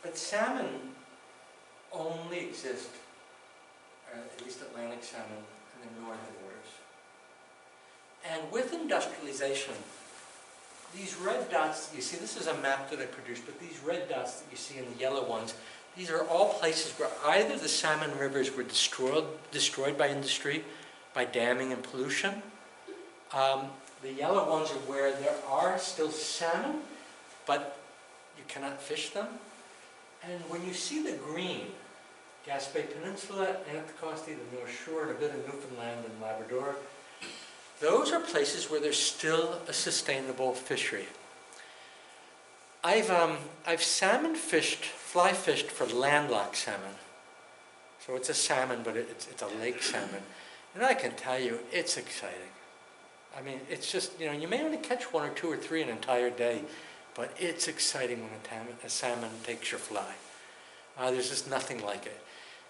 But salmon only exist, at least Atlantic salmon, in the northern waters. And with industrialization, these red dots that you see, this is a map that I produced, but these red dots that you see and the yellow ones, these are all places where either the salmon rivers were destroyed by industry, by damming and pollution. The yellow ones are where there are still salmon, but you cannot fish them. And when you see the green, Gaspé Peninsula, Anticosti, the North Shore, and a bit of Newfoundland and Labrador, those are places where there's still a sustainable fishery. I've salmon fished, fly fished for landlocked salmon. So it's a salmon, but it's a lake salmon. And I can tell you, it's exciting. I mean, it's just, you know, you may only catch 1 or 2 or 3 an entire day, but it's exciting when a salmon takes your fly. There's just nothing like it.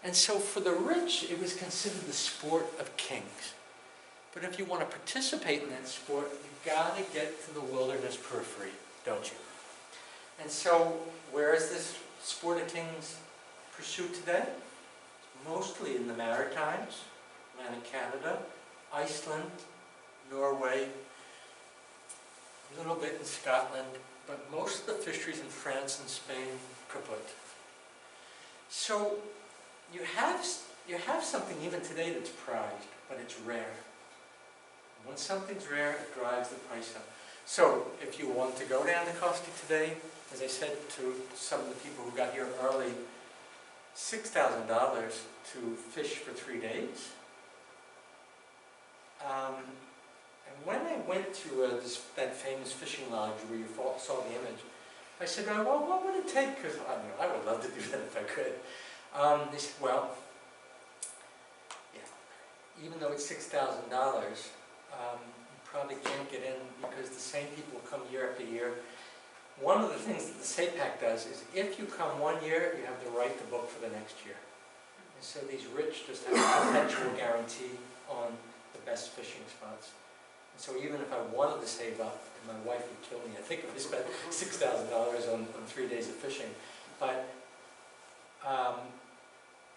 And so for the rich, it was considered the sport of kings. But if you want to participate in that sport, you've got to get to the wilderness periphery, don't you? And so, where is this sport of kings pursued today? Mostly in the Maritimes, Atlantic Canada, Iceland, Norway, a little bit in Scotland, but most of the fisheries in France and Spain kaput. So, you have something even today that's prized, but it's rare. When something's rare, it drives the price up. So, if you want to go to Anticosti today, as I said to some of the people who got here early, $6,000 to fish for 3 days. And when I went to that famous fishing lodge where you saw the image, I said, well, what would it take? Because I would love to do that if I could. They said, well, yeah, even though it's $6,000, you probably can't get in because the same people come year after year. One of the things that the SAPAC does is if you come 1 year, you have the right to book for the next year. And so these rich just have a perpetual guarantee on the best fishing spots. And so even if I wanted to save up, and my wife would kill me, I think if I spent $6,000 on 3 days of fishing. But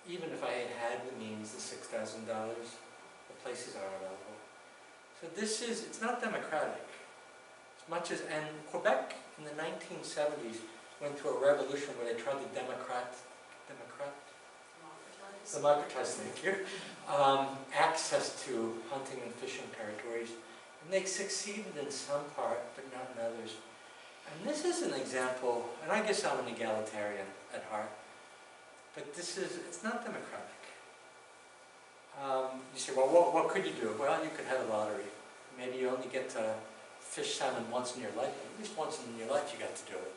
even if I had the means, the $6,000, the places are available. So it's not democratic. As much as, and Quebec in the 1970s went through a revolution where they tried to democratize, thank you, access to hunting and fishing territories. And they succeeded in some part, but not in others. And this is an example, and I guess I'm an egalitarian at heart, but it's not democratic. You say, well, what could you do? Well, you could have a lottery. Maybe you only get to fish salmon once in your life, but at least once in your life you got to do it.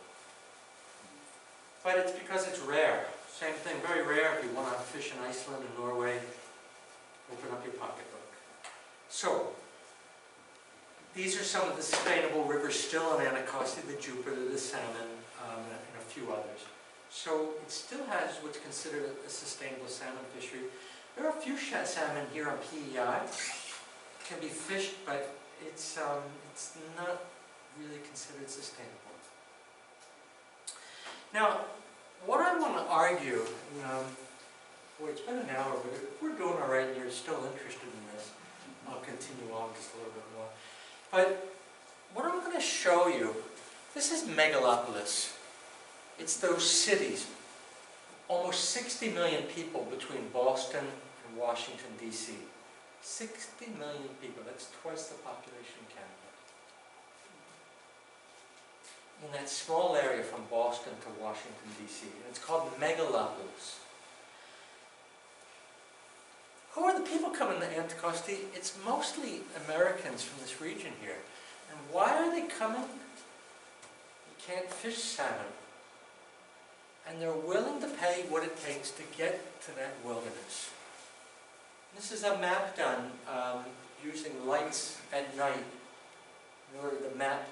But it's because it's rare. Same thing, very rare. If you want to fish in Iceland and Norway, open up your pocketbook. So, these are some of the sustainable rivers still in Anticosti, the Jupiter, the salmon, and a few others. So it still has what's considered a sustainable salmon fishery. There are a few salmon here on PEI. Can be fished, but it's not really considered sustainable. Now, what I want to argue, well, it's been an hour, but if we're doing all right and you're still interested in this, I'll continue on just a little bit more. But what I'm going to show you, this is megalopolis. It's those cities, almost 60 million people between Boston and Washington, D.C. 60 million people, that's twice the population of Canada. In that small area from Boston to Washington, D.C. And it's called megalopolis. Who are the people coming to Anticosti? It's mostly Americans from this region here. And why are they coming? You can't fish salmon. And they're willing to pay what it takes to get to that wilderness. This is a map done using lights at night in order to map,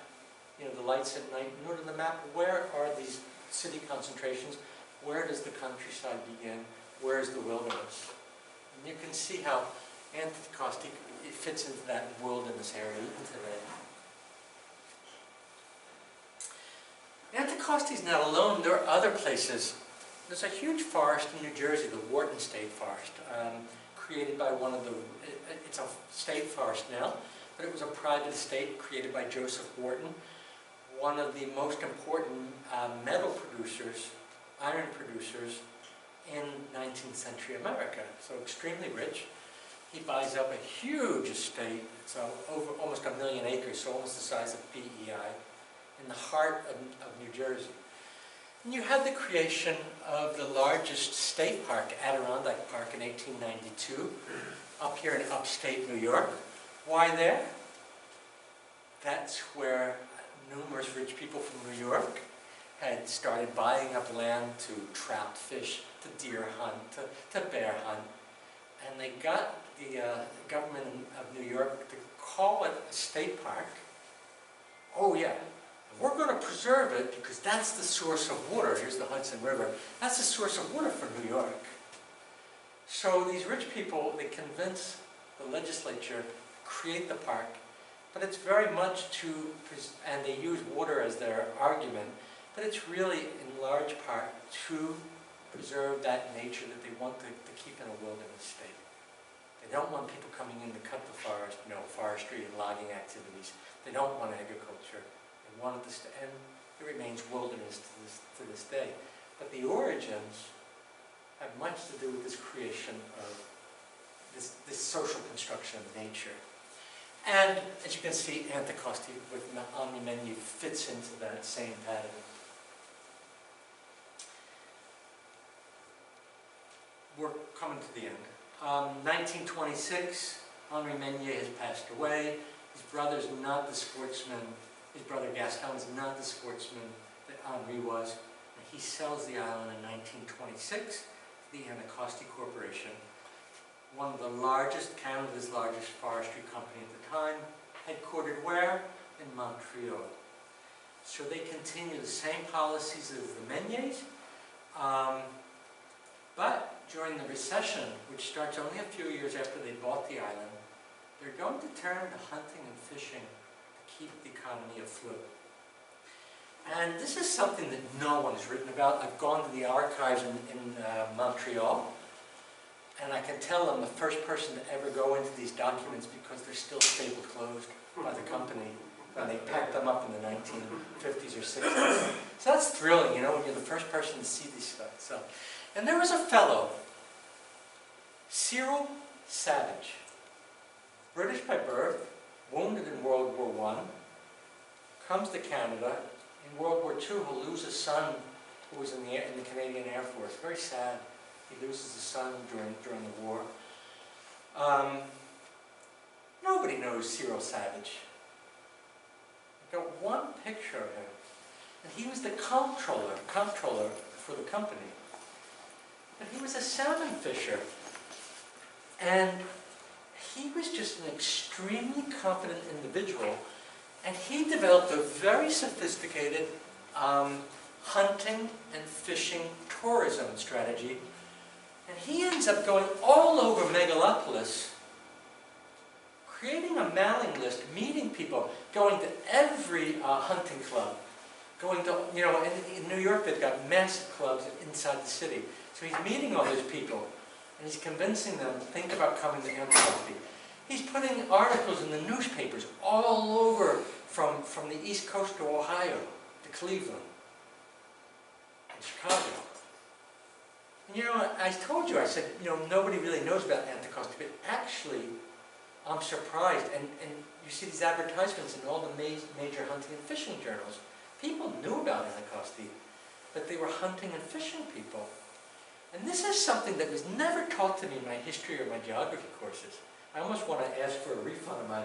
the lights at night, in order to map where are these city concentrations, where does the countryside begin, where is the wilderness. And you can see how Anticosti fits into that wilderness area even today. Anticosti is not alone. There are other places. There's a huge forest in New Jersey, the Wharton State Forest, created by it's a state forest now, but it was a private estate created by Joseph Wharton, one of the most important metal producers, iron producers in 19th century America. So extremely rich. He buys up a huge estate, so over almost 1 million acres, so almost the size of PEI, in the heart of New Jersey. And you had the creation of the largest state park, Adirondack Park, in 1892, up here in upstate New York. Why there? That's where numerous rich people from New York had started buying up land to trout fish, to deer hunt, to bear hunt. And they got the government of New York to call it a state park. Oh yeah, we're going to preserve it because that's the source of water. Here's the Hudson River. That's the source of water for New York. So these rich people, they convince the legislature to create the park, but it's very much and they use water as their argument, but it's really in large part to preserve that nature that they want to keep in a wilderness state. They don't want people coming in to cut the forest, forestry and logging activities. They don't want agriculture. They want it to and it remains wilderness to this day. But the origins have much to do with this creation of this social construction of nature. And as you can see, Anticosti with on the menu fits into that same pattern. We're coming to the end. 1926, Henri Meunier has passed away. His brother's not the sportsman. His brother Gaston's not the sportsman that Henri was. And he sells the island in 1926 to the Anticosti Corporation, one of the largest, Canada's largest forestry company at the time, headquartered where? In Montreal. So they continue the same policies as the Meuniers, but during the recession, which starts only a few years after they bought the island, they're going to turn to hunting and fishing to keep the economy afloat. And this is something that no one's written about. I've gone to the archives in Montreal, and I can tell I'm the first person to ever go into these documents because they're still stable closed by the company. And they packed them up in the 1950s or 60s. So that's thrilling, when you're the first person to see these stuff. So, and there was a fellow, Cyril Savage, British by birth, wounded in World War I, comes to Canada. In World War II, he'll lose a son who was in the Canadian Air Force. Very sad. He loses a son during the war. Nobody knows Cyril Savage. I've got one picture of him. And he was the comptroller for the company. And he was a salmon fisher. And he was just an extremely competent individual. And he developed a very sophisticated hunting and fishing tourism strategy. And he ends up going all over Megalopolis, creating a mailing list, meeting people, going to every hunting club, going to, in New York they've got massive clubs inside the city. So he's meeting all those people, and he's convincing them to think about coming to Anticosti. He's putting articles in the newspapers all over, from the East Coast to Ohio, to Cleveland, and Chicago. And I told you, I said, nobody really knows about Anticosti, but actually, I'm surprised. And you see these advertisements in all the major hunting and fishing journals. People knew about Anticosti, but they were hunting and fishing people. And this is something that was never taught to me in my history or my geography courses. I almost want to ask for a refund of my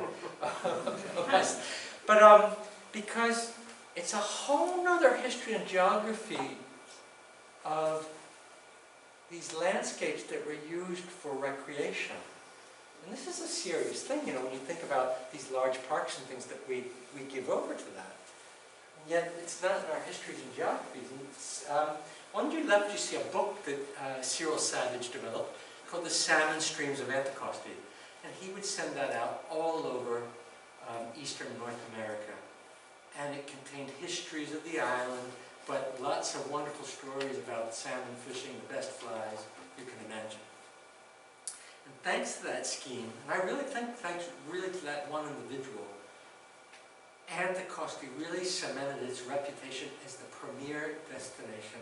class. But because it's a whole other history and geography of these landscapes that were used for recreation. And this is a serious thing, when you think about these large parks and things that we give over to that. And yet, it's not in our histories and geographies. And on your left, you see a book that Cyril Savage developed called The Salmon Streams of Anticosti. And he would send that out all over eastern North America. And it contained histories of the island, but lots of wonderful stories about salmon fishing, the best flies you can imagine. And thanks to that scheme, and I really think thanks to that one individual, Anticosti really cemented its reputation as the premier destination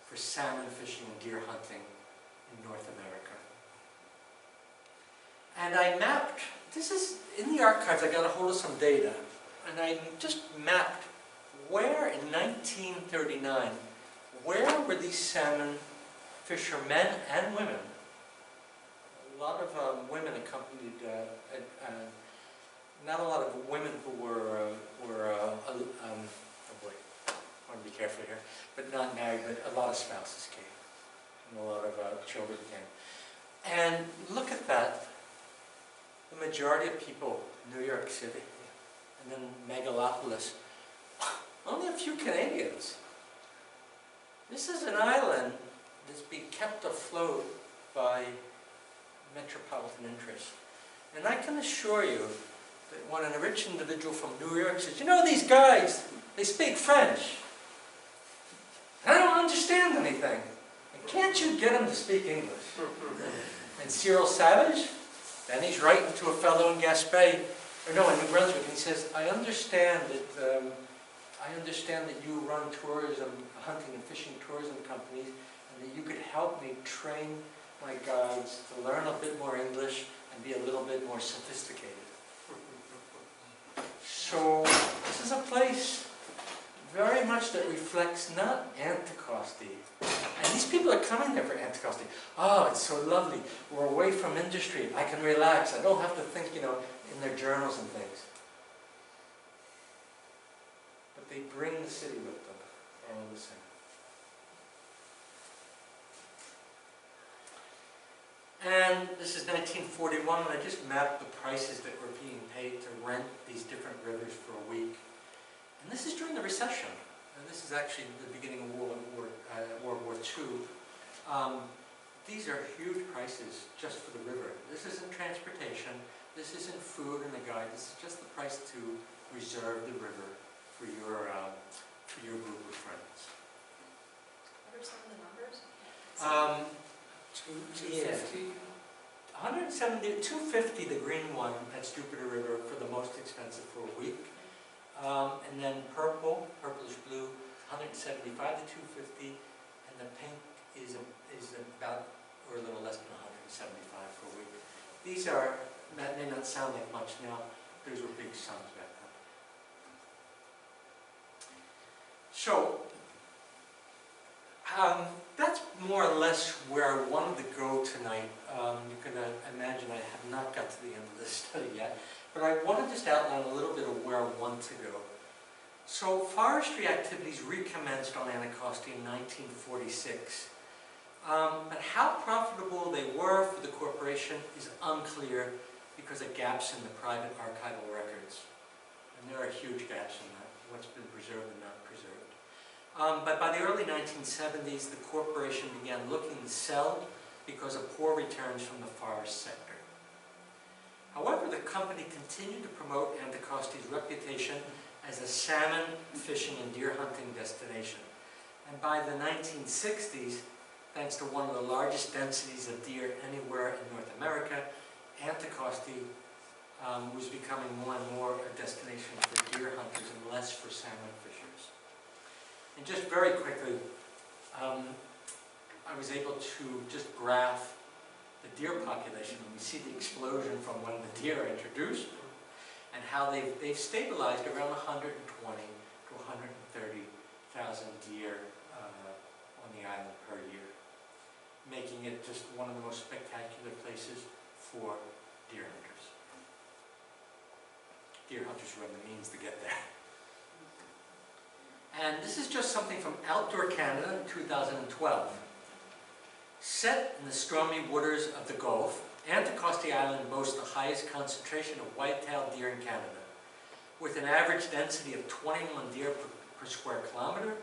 for salmon fishing and deer hunting in North America. And I mapped, this is, in the archives I got a hold of some data, and I just mapped where in 1939, where were these salmon fishermen and women? A lot of women accompanied, not a lot of women who were oh boy, I want to be careful here, but not married, but a lot of spouses came, and a lot of children came. And look at that, the majority of people, New York City, and then Megalopolis, only a few Canadians. This is an island that's being kept afloat by metropolitan interests. And I can assure you that when a rich individual from New York says, these guys, they speak French. I don't understand anything. And can't you get them to speak English? And Cyril Savage, then he's writing to a fellow in Gaspé, or no, in New Brunswick, and he says, I understand that you run tourism, hunting and fishing tourism companies, and that you could help me train my guides to learn a bit more English and be a little bit more sophisticated. So this is a place very much that reflects not Anticosti. And these people are coming there for Anticosti. Oh, it's so lovely. We're away from industry. I can relax. I don't have to think, in their journals and things. But they bring the city with them, all the same. And this is 1941, and I just mapped the prices that were being paid to rent these different rivers for a week. And this is during the recession. And this is actually the beginning of World War II. These are huge prices just for the river. This isn't transportation. This isn't food and a guide. This is just the price to reserve the river for your group of friends. What are some of the numbers? 250. 170, 250, the green one, that's Jupiter River, for the most expensive for a week. And then purplish blue, 175 to 250, and the pink is about, or a little less than 175 for a week. These are, that may not sound like much now, Those were big sums back then. So, that's more or less where I wanted to go tonight. You can imagine I have not got to the end of this study yet, but I want to just outline a little bit of where I want to go. So forestry activities recommenced on Anticosti in 1946. But how profitable they were for the corporation is unclear because of gaps in the private archival records. And there are huge gaps in that, what's been preserved and not preserved. But by the early 1970s, the corporation began looking to sell because of poor returns from the forest sector. However, the company continued to promote Anticosti's reputation as a salmon fishing and deer hunting destination. And by the 1960s, thanks to one of the largest densities of deer anywhere in North America, Anticosti was becoming more and more a destination for deer hunters and less for salmon fishers. And just very quickly, I was able to just graph the deer population, and we see the explosion from when the deer are introduced, and how they've stabilized around 120 to 130,000 deer on the island per year, making it just one of the most spectacular places for deer hunters. Deer hunters who have the means to get there. And this is just something from Outdoor Canada in 2012. Set in the stormy waters of the Gulf, Anticosti Island boasts the highest concentration of white-tailed deer in Canada. With an average density of 21 deer per square kilometer,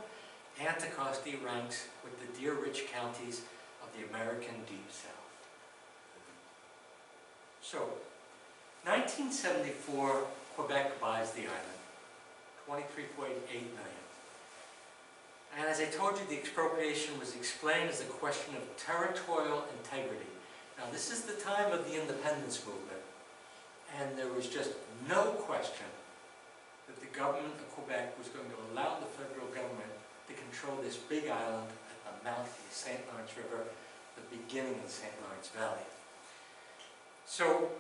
Anticosti ranks with the deer-rich counties of the American Deep South. So, 1974, Quebec buys the island, $23.8 million. And as I told you, the expropriation was explained as a question of territorial integrity. Now, this is the time of the independence movement, and there was just no question that the government of Quebec was going to allow the federal government to control this big island at the mouth of the St. Lawrence River, the beginning of the St. Lawrence Valley. So,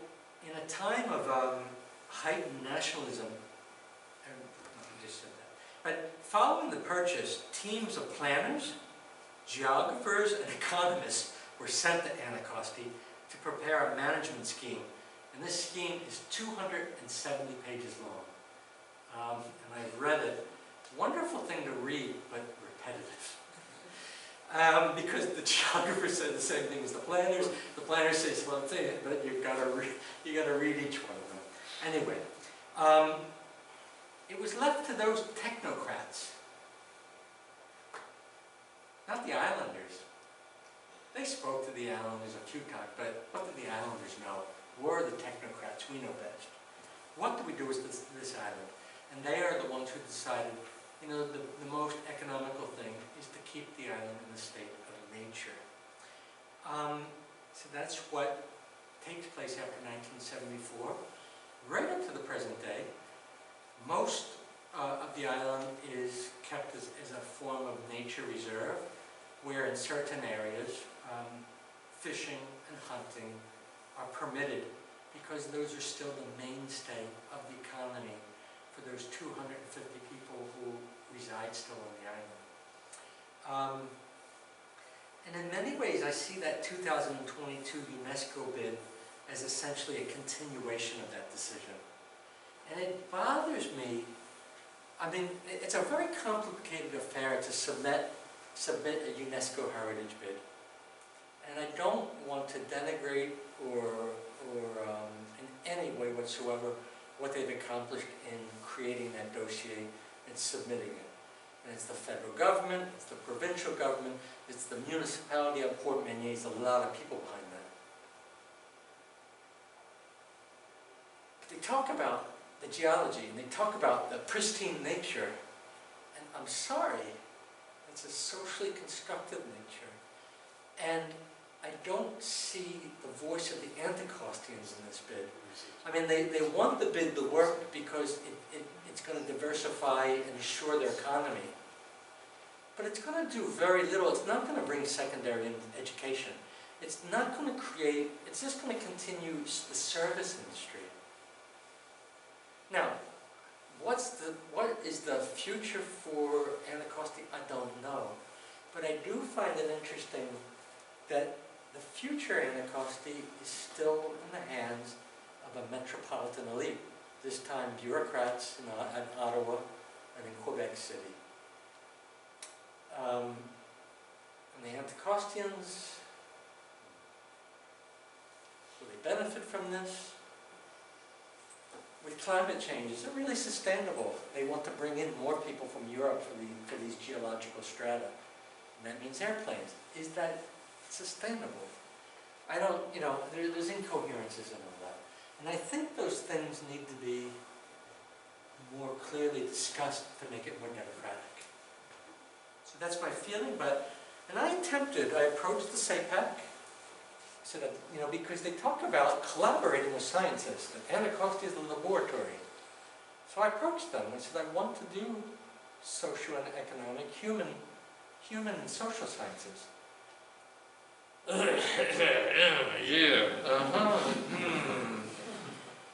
in a time of heightened nationalism, and I just said that, but following the purchase, teams of planners, geographers, and economists were sent to Anticosti to prepare a management scheme. And this scheme is 270 pages long. And I've read it. Wonderful thing to read, but repetitive. Because the geographers say the same thing as the planners say the same thing, but you've got to read each one of them. Anyway, it was left to those technocrats, not the islanders. They spoke to the islanders a few times, but what did the islanders know? We're the technocrats, we know best. What do we do with this island? And they are the ones who decided, you know, the most economical thing is to keep the island in the state of nature. So that's what takes place after 1974. Right up to the present day, most of the island is kept as a form of nature reserve, where in certain areas, fishing and hunting are permitted because those are still the mainstay of the economy for those 250 people who reside still on the island. And in many ways, I see that 2022 UNESCO bid as essentially a continuation of that decision. And it bothers me. I mean, it's a very complicated affair to submit a UNESCO heritage bid. And I don't want to denigrate or in any way whatsoever what they've accomplished in creating that dossier and submitting it. And it's the federal government, it's the provincial government, it's the municipality of Port Manier, there's a lot of people behind that. But they talk about the geology and they talk about the pristine nature, and I'm sorry, it's a socially constructed nature. And I don't see the voice of the Anticostians in this bid. I mean, they want the bid to work because it's going to diversify and assure their economy. But it's going to do very little. It's not going to bring secondary education. It's not going to create, it's just going to continue the service industry. Now, what is the future for Anticosti? I don't know. But I do find it interesting that the future Anticosti is still in the hands of a metropolitan elite. This time bureaucrats at Ottawa and in Quebec City. And the Anticostians, will they benefit from this? With climate change, is it really sustainable? They want to bring in more people from Europe for these geological strata. And that means airplanes. Is that sustainable? I don't, there's incoherences in all that. And I think those things need to be more clearly discussed to make it more democratic. So that's my feeling, and I approached the SAPAC, so that, because they talk about collaborating with scientists, and Anticosti is the laboratory. So I approached them and said, I want to do social and economic, human and social sciences.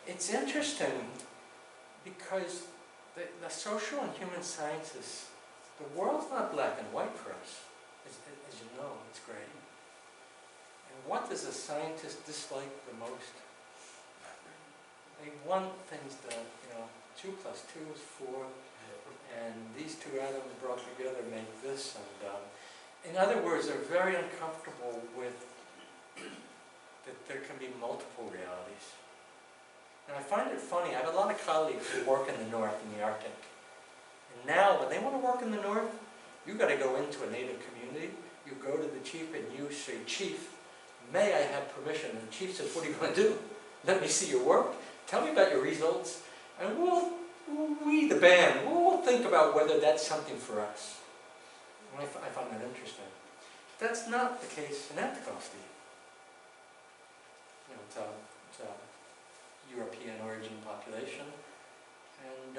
It's interesting because the social and human sciences, the world's not black and white for us, as you know, it's gray. And what does a scientist dislike the most? They want things that, 2 plus 2 is 4, and these two atoms brought together make this, and in other words, they're very uncomfortable with that there can be multiple realities. And I find it funny, I have a lot of colleagues who work in the north, in the Arctic. And now, when they want to work in the north, you've got to go into a native community, you go to the chief and you say, Chief, may I have permission? And the chief says, what are you going to do? Let me see your work, tell me about your results, and we, the band, we'll think about whether that's something for us. And I find that interesting. That's not the case in Anticosti. It's a European origin population, and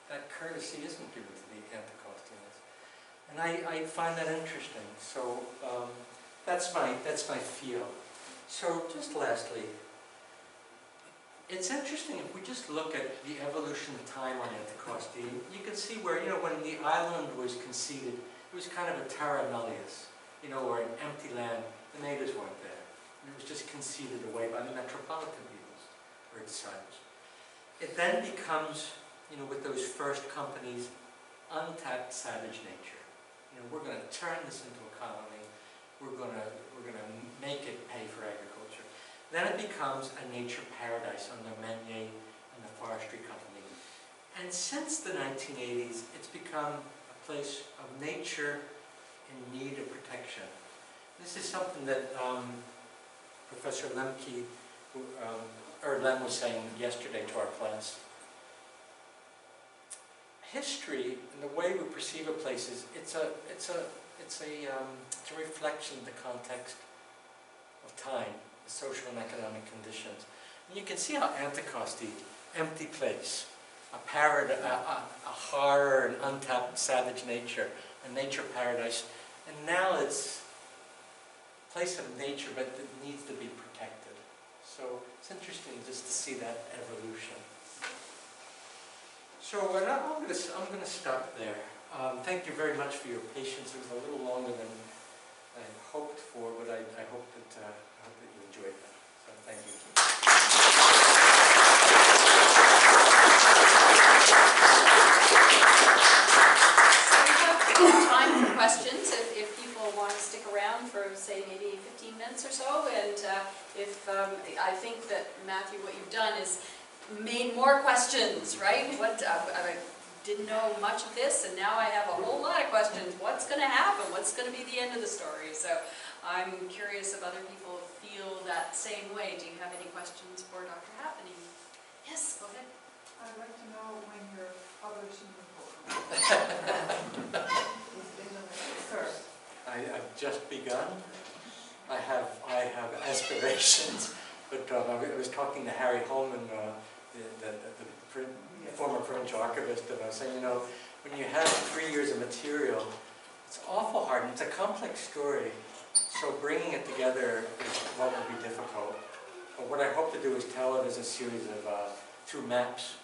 that courtesy isn't given to the Anticostians, and I find that interesting. So that's my feel. So just lastly, it's interesting if we just look at the evolution of time on Anticosti. You can see where when the island was conceded, it was kind of a terra nullius, or an empty land. The neighbours weren't there. And it was just conceded away by the metropolitan peoples, or its disciples. It then becomes, with those first companies, untapped savage nature. We're going to turn this into a colony. We're going to make it pay for agriculture. Then it becomes a nature paradise under Meunier and the Forestry Company. And since the 1980s, it's become a place of nature in need of protection. This is something that Professor Lemke, Lem was saying yesterday to our class. History and the way we perceive a place it's a reflection of the context of time, the social and economic conditions. And you can see how Anticosti, empty place, a horror and untapped savage nature, a nature paradise, and now it's a place of nature, but it needs to be protected. So it's interesting just to see that evolution. So I'm going to stop there. Thank you very much for your patience. It was a little longer than I hoped for, but I hope that you enjoyed that. So thank you. We have time for questions if people want to stick around for, say, maybe 15 minutes or so. And I think that, Matthew, what you've done is made more questions, right? I didn't know much of this, and now I have a whole lot of questions. What's going to happen? What's going to be the end of the story? So I'm curious if other people feel that same way. Do you have any questions for Dr. Hatvany? Yes, go ahead. I'd like to know when you're publishing the book. I've just begun. I have aspirations, but I was talking to Harry Holman, the former provincial archivist, and I was saying, when you have 3 years of material, it's awful hard, and it's a complex story, so bringing it together is what will be difficult. But what I hope to do is tell it as a series of, through maps,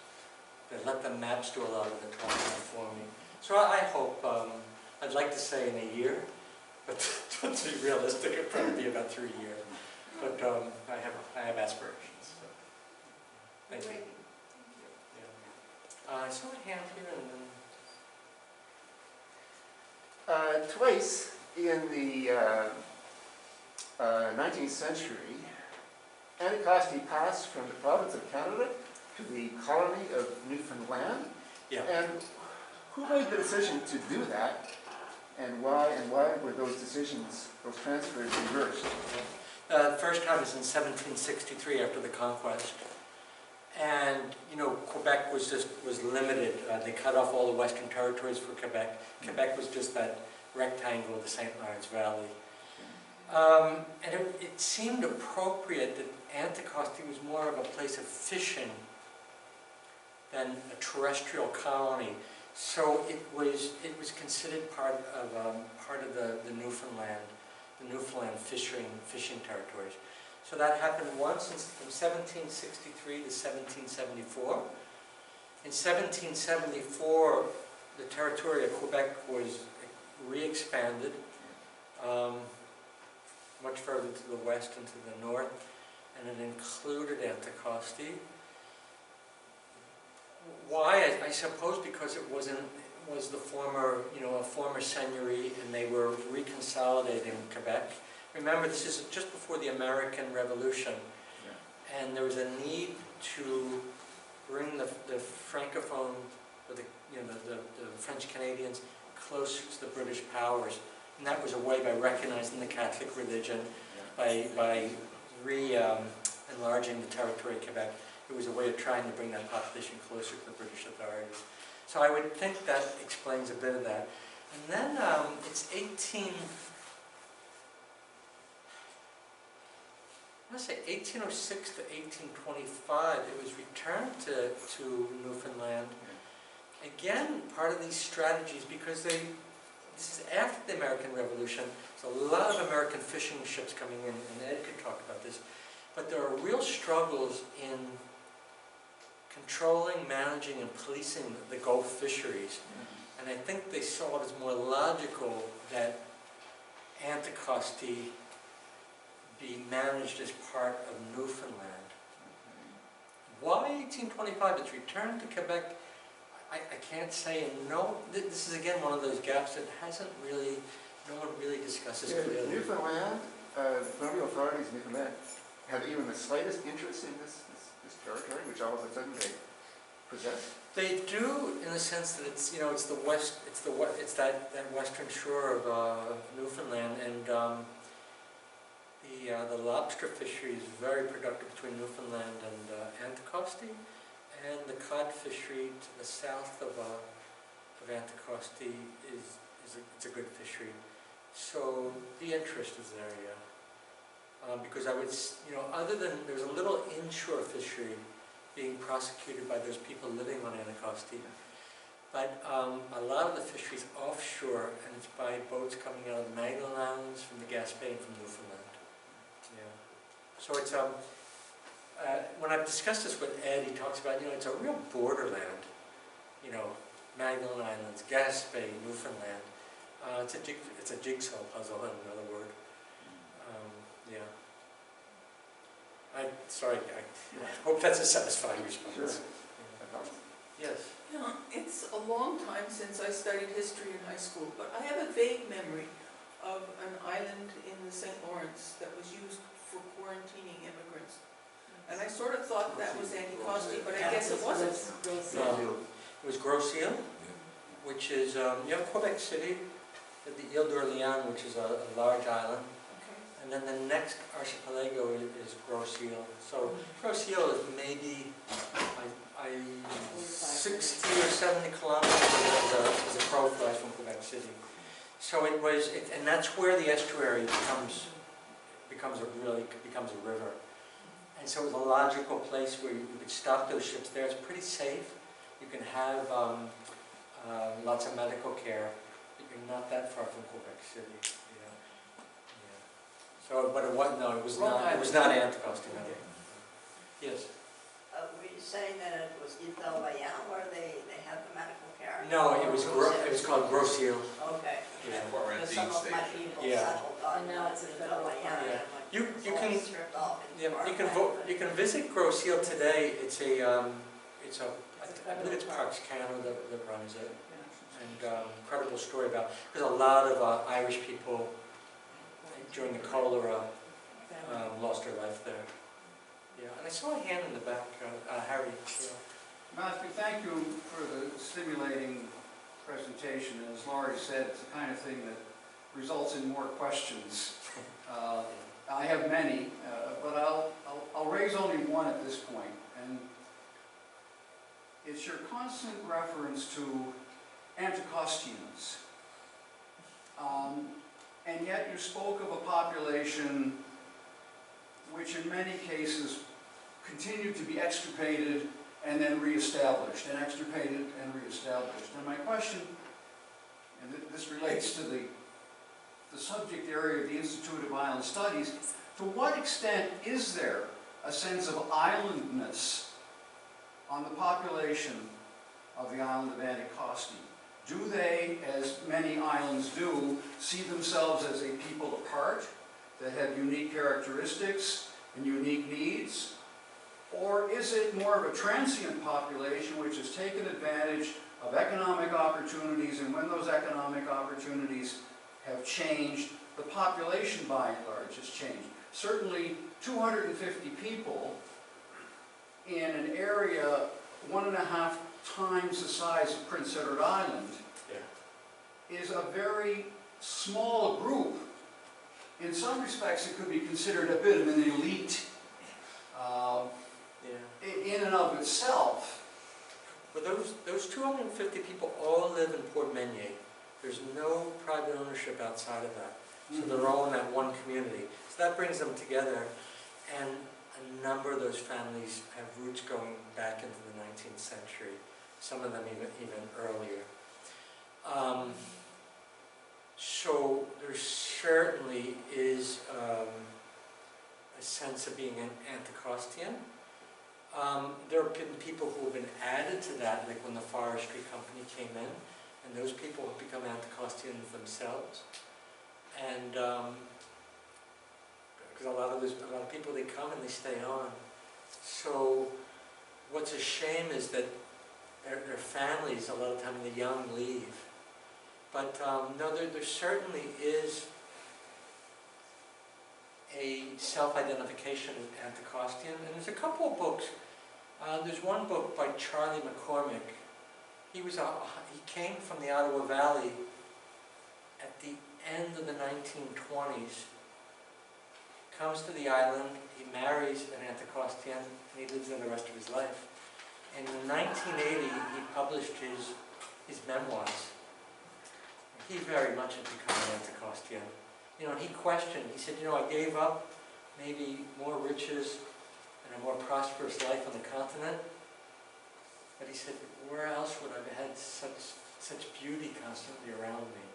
that let the maps do a lot of the talking for me. So I hope, I'd like to say in a year, but to be realistic, it'll probably be about 3 years. But I have aspirations. So. Thank you. Great. Yeah. I saw a hand here and then. Twice in the 19th century, Anticosti passed from the province of Canada to the colony of Newfoundland. Yeah. And who made the decision to do that, and why were those decisions, those transfers reversed? The first time was in 1763 after the conquest. And, you know, Quebec was limited. They cut off all the western territories for Quebec. Quebec was just that rectangle of the St. Lawrence Valley. And it seemed appropriate that Anticosti was more of a place of fishing than a terrestrial colony. So it was considered part of the Newfoundland fishing territories. So that happened once from 1763 to 1774. In 1774, the territory of Quebec was re-expanded much further to the west and to the north, and it included Anticosti. Why? I suppose because it was the former, a former seigneury, and they were reconsolidating Quebec. Remember, this is just before the American Revolution, and there was a need to bring the francophone, or the French Canadians, closer to the British powers, and that was a way by recognizing the Catholic religion, by enlarging the territory of Quebec. It was a way of trying to bring that population closer to the British authorities. So I would think that explains a bit of that. And then it's 1806 to 1825, it was returned to Newfoundland. Again, part of these strategies, because this is after the American Revolution, there's a lot of American fishing ships coming in, and Ed could talk about this, but there are real struggles in controlling, managing, and policing the Gulf fisheries. And I think they saw it as more logical that Anticosti be managed as part of Newfoundland. Why 1825? It's returned to Quebec. I can't say, and no, this is again one of those gaps that no one really discusses clearly. Newfoundland, the colonial authorities in Newfoundland have even the slightest interest in this territory, which all of a sudden they possess? They do, in the sense that it's that western shore of Newfoundland, and the lobster fishery is very productive between Newfoundland and Anticosti, and the cod fishery to the south of Anticosti it's a good fishery. So the interest is there, yeah. Because I would, other than there's a little inshore fishery being prosecuted by those people living on Anticosti, but a lot of the fishery is offshore, and it's by boats coming out of the Magdalen Islands, from the Gaspé, and from Newfoundland. Yeah. So it's when I've discussed this with Ed, he talks about it's a real borderland. Magdalen Islands, Gaspé, Newfoundland. It's a jigsaw puzzle, in another word. Yeah. I hope that's a satisfying response. Sure. Yes. Yeah, it's a long time since I studied history in high school, but I have a vague memory of an island in the St. Lawrence that was used for quarantining immigrants. And I sort of thought that was Anticosti, but I guess it wasn't. No, it was Gros Île, which is, Quebec City, the Ile d'Orléans, which is a large island. And then the next archipelago is Gros Île. So Gros Île is maybe 60 or 70 kilometers as a crow flies from Quebec City. So and that's where the estuary becomes a river. And so it was a logical place where you could stop those ships there. It's pretty safe. You can have lots of medical care. You're not that far from Quebec City. So, but it was not Anticosti. No. Yes. Were you saying that it was Italien where they had the medical care? No, it was called Groseille. Okay. Yeah. Because some of my people Yeah. settled on And now it's a federal Italien. Yeah. and You it's all can- stripped off into Yeah, you can farmland. you can visit Groseille today. I believe it's Parks Canada that runs it. And incredible story about, because a lot of Irish people during the cholera lost their life there. Yeah, and I saw a hand in the back, Harry. Yeah. Matthew, thank you for the stimulating presentation. And as Laurie said, it's the kind of thing that results in more questions. I have many, but I'll raise only one at this point. And it's your constant reference to Anticostians. And yet you spoke of a population which in many cases continued to be extirpated and then reestablished, and extirpated and reestablished. And my question, and this relates to the subject area of the Institute of Island Studies, to what extent is there a sense of islandness on the population of the island of Anticosti? Do they, as many islands do, see themselves as a people apart that have unique characteristics and unique needs? Or is it more of a transient population which has taken advantage of economic opportunities, and when those economic opportunities have changed, the population by and large has changed? Certainly 250 people in an area 1.5 times the size of Prince Edward Island is a very small group. In some respects, it could be considered a bit of an elite in and of itself. But those 250 people all live in Port Menier. There's no private ownership outside of that. So they're all in that one community. So that brings them together. And a number of those families have roots going back into the 19th century. Some of them even earlier. So there certainly is a sense of being an Anticostian. There have been people who have been added to that, like when the forestry company came in, and those people have become Anticostians themselves. And because a lot of people, they come and they stay on. So what's a shame is that their families, a lot of time, the young leave. But no, there certainly is a self-identification of Anticostian, and there's a couple of books. There's one book by Charlie McCormick. He came from the Ottawa Valley at the end of the 1920s, comes to the island, he marries an Anticostian, and he lives there the rest of his life. And in 1980, he published his memoirs. He very much had become an Anticostian. You know, and he questioned, he said, you know, I gave up maybe more riches and a more prosperous life on the continent, but he said, where else would I have had such beauty constantly around me?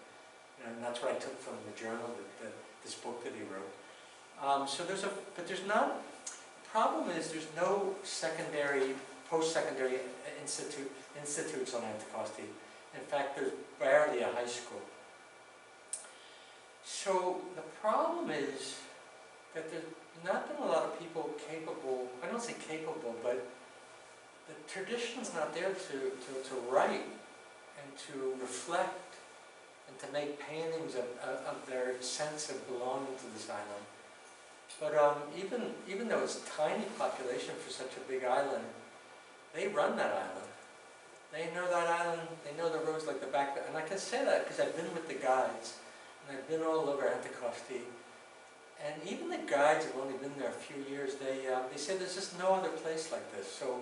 You know, and that's what I took from the journal, this book that he wrote. So but there's not, the problem is there's no secondary, post-secondary institutes on Anticosti. In fact, there's barely a high school. So the problem is that there's not been a lot of people capable, I don't say capable, but the tradition's not there to write and to reflect and to make paintings of their sense of belonging to this island. But even though it's a tiny population for such a big island, they run that island. They know that island, they know the roads like the back, and I can say that because I've been with the guides, and I've been all over Anticosti, and even the guides have only been there a few years, they say there's just no other place like this, so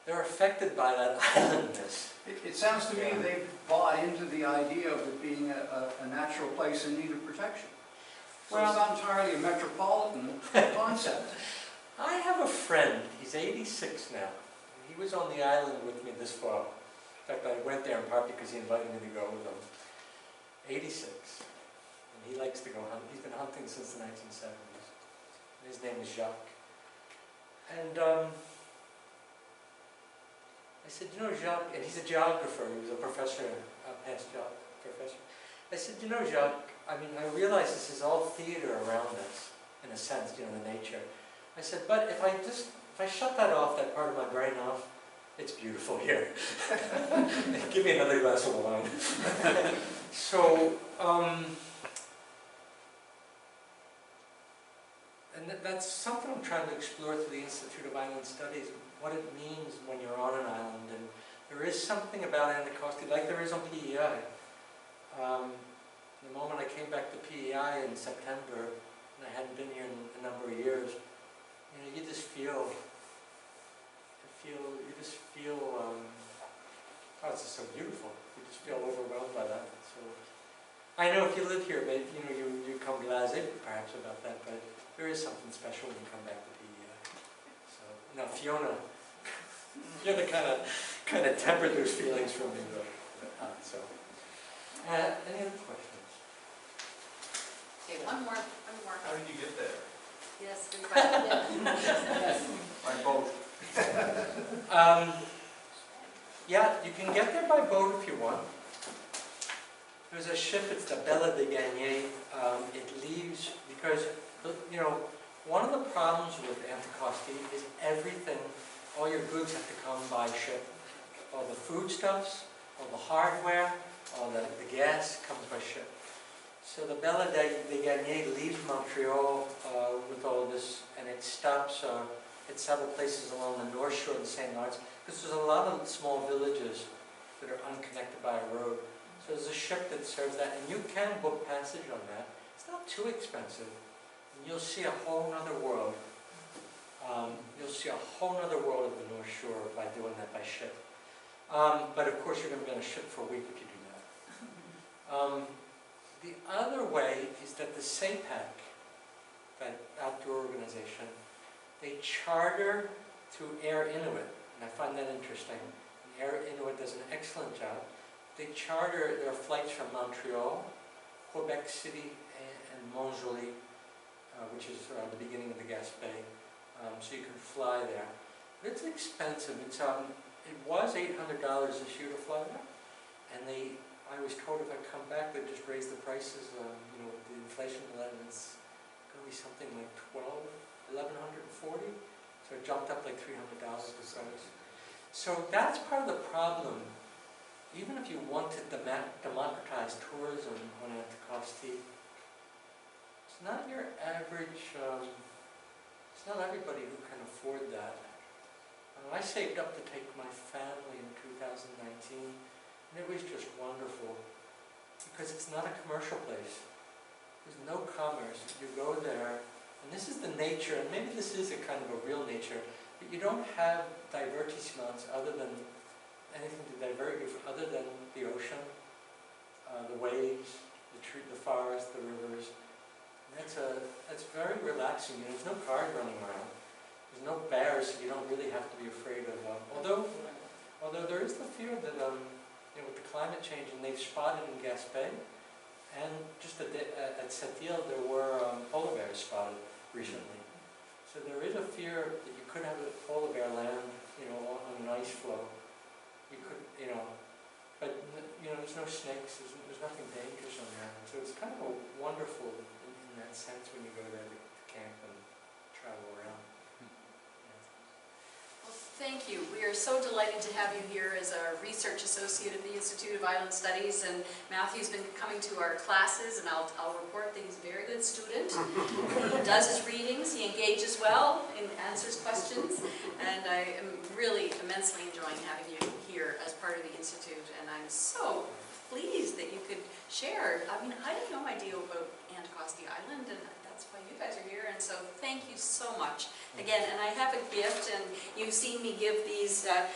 they're affected by that islandness. It sounds to me they've bought into the idea of it being a natural place in need of protection. So Well, it's not entirely a metropolitan concept. I have a friend, he's 86 now. He was on the island with me this fall. In fact, I went there in part because he invited me to go with him. 86. And he likes to go hunting. He's been hunting since the 1970s. And his name is Jacques. And I said, you know, Jacques, and he's a geographer, he was a professor, a past professor. I said, you know, Jacques, I mean, I realize this is all theater around us, in a sense, you know, the nature. I said, but if I shut that off, that part of my brain off, it's beautiful here. Give me another glass of wine. So, and that's something I'm trying to explore through the Institute of Island Studies, what it means when you're on an island. And there is something about Anticosti, like there is on PEI. The moment I came back to PEI in September, and I hadn't been here in a number of years, you know, you just feel, oh, it's just so beautiful. You just feel overwhelmed by that. So, I know if you live here, maybe, you know, you come blasé perhaps about that, but there is something special when you come back to PEI. So, now Fiona, you're the kind of tempered those feelings from me, though. Any other questions? Okay, one more. How did you get there? Yes, good question. By boat. Yeah, you can get there by boat if you want. There's a ship, it's the Bella de Gagné. It leaves, because, you know, one of the problems with Anticosti is everything, all your goods have to come by ship. All the foodstuffs, all the hardware, all the gas comes by ship. So the Bella de Gagné leaves Montreal with all this, and it stops at several places along the north shore of the St. Lawrence, because there's a lot of small villages that are unconnected by a road. So there's a ship that serves that, and you can book passage on that. It's not too expensive, and you'll see a whole other world. You'll see a whole other world of the North Shore by doing that by ship. But of course, you're going to be on a ship for a week if you do that. The other way is that the SAPAC, that outdoor organization, they charter through Air Inuit, and I find that interesting. And Air Inuit does an excellent job. They charter their flights from Montreal, Quebec City, and Montjoly, which is the beginning of the Gaspé, so you can fly there. But it's expensive. It was $800 this year to fly there, and I was told if I come back, they'd just raise the prices, you know, with the inflation and it's going to be something like $1,140. So it jumped up like $300 besides. So that's part of the problem. Even if you want to democratize tourism on Anticosti, it's not your average, it's not everybody who can afford that. I saved up to take my family in 2019. And it was just wonderful, because it's not a commercial place. There's no commerce. You go there, and this is the nature, and maybe this is a kind of a real nature, but you don't have divertissements other than anything to divert you, other than the ocean, the waves, the forest, the rivers. And that's very relaxing. You know, there's no cars running around. There's no bears, so you don't really have to be afraid of them. Although there is the fear that you know, with the climate change, and they've spotted in Gaspé, and just at Sept-Îles, there were polar bears spotted recently. So there is a fear that you could have a polar bear land, you know, on an ice floe. You could, you know, but you know, there's no snakes. There's nothing dangerous on there. So it's kind of a wonderful in that sense when you go there to camp and travel around. Thank you. We are so delighted to have you here as a research associate of the Institute of Island Studies, and Matthew's been coming to our classes, and I'll report that he's a very good student. He does his readings, he engages well and answers questions, and I am really immensely enjoying having you here as part of the Institute, and I'm so pleased that you could share. I mean, I had no idea about Anticosti Island, and that's why you guys are here, and so thank you so much. Again, and I have a gift, and you've seen me give these, a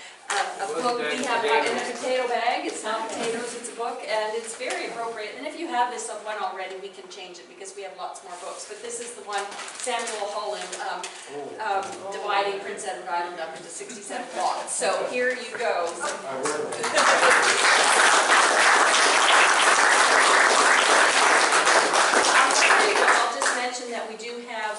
book. We have in a potato bag. It's not potatoes, it's a book, and it's very appropriate. And if you have this one already, we can change it, because we have lots more books. But this is the one, Samuel Holland, dividing Prince Edward Island up into 67 lots. So here you go. I'll just mention that we do have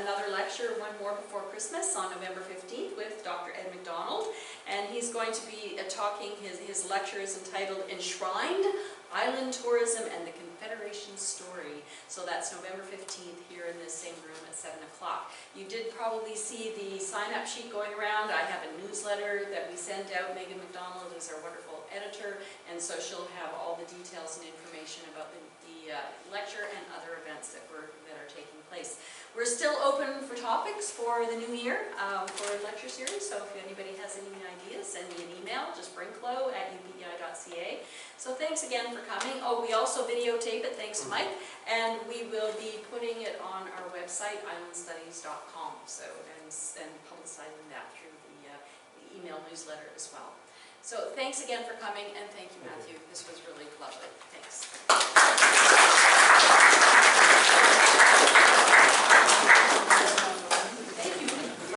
another lecture one more before Christmas on November 15th with Dr. Ed McDonald. And he's going to be talking, his lecture is entitled Enshrined Island Tourism and the Confederation's Story. So that's November 15th here in this same room at 7 o'clock. You did probably see the sign-up sheet going around. I have a newsletter that we send out. Megan McDonald is our wonderful editor, and so she'll have all the details and information about the lecture and other events that are taking place. We're still open for topics for the new year for a lecture series, so if anybody has any ideas, send me an email, just brinklow@upei.ca. So thanks again for coming. Oh, we also videotape it, thanks to Mike, and we will be putting it on our website, islandstudies.com, so, and publicizing that through the email newsletter as well. So thanks again for coming, and thank you, Matthew. This was really lovely. Thanks.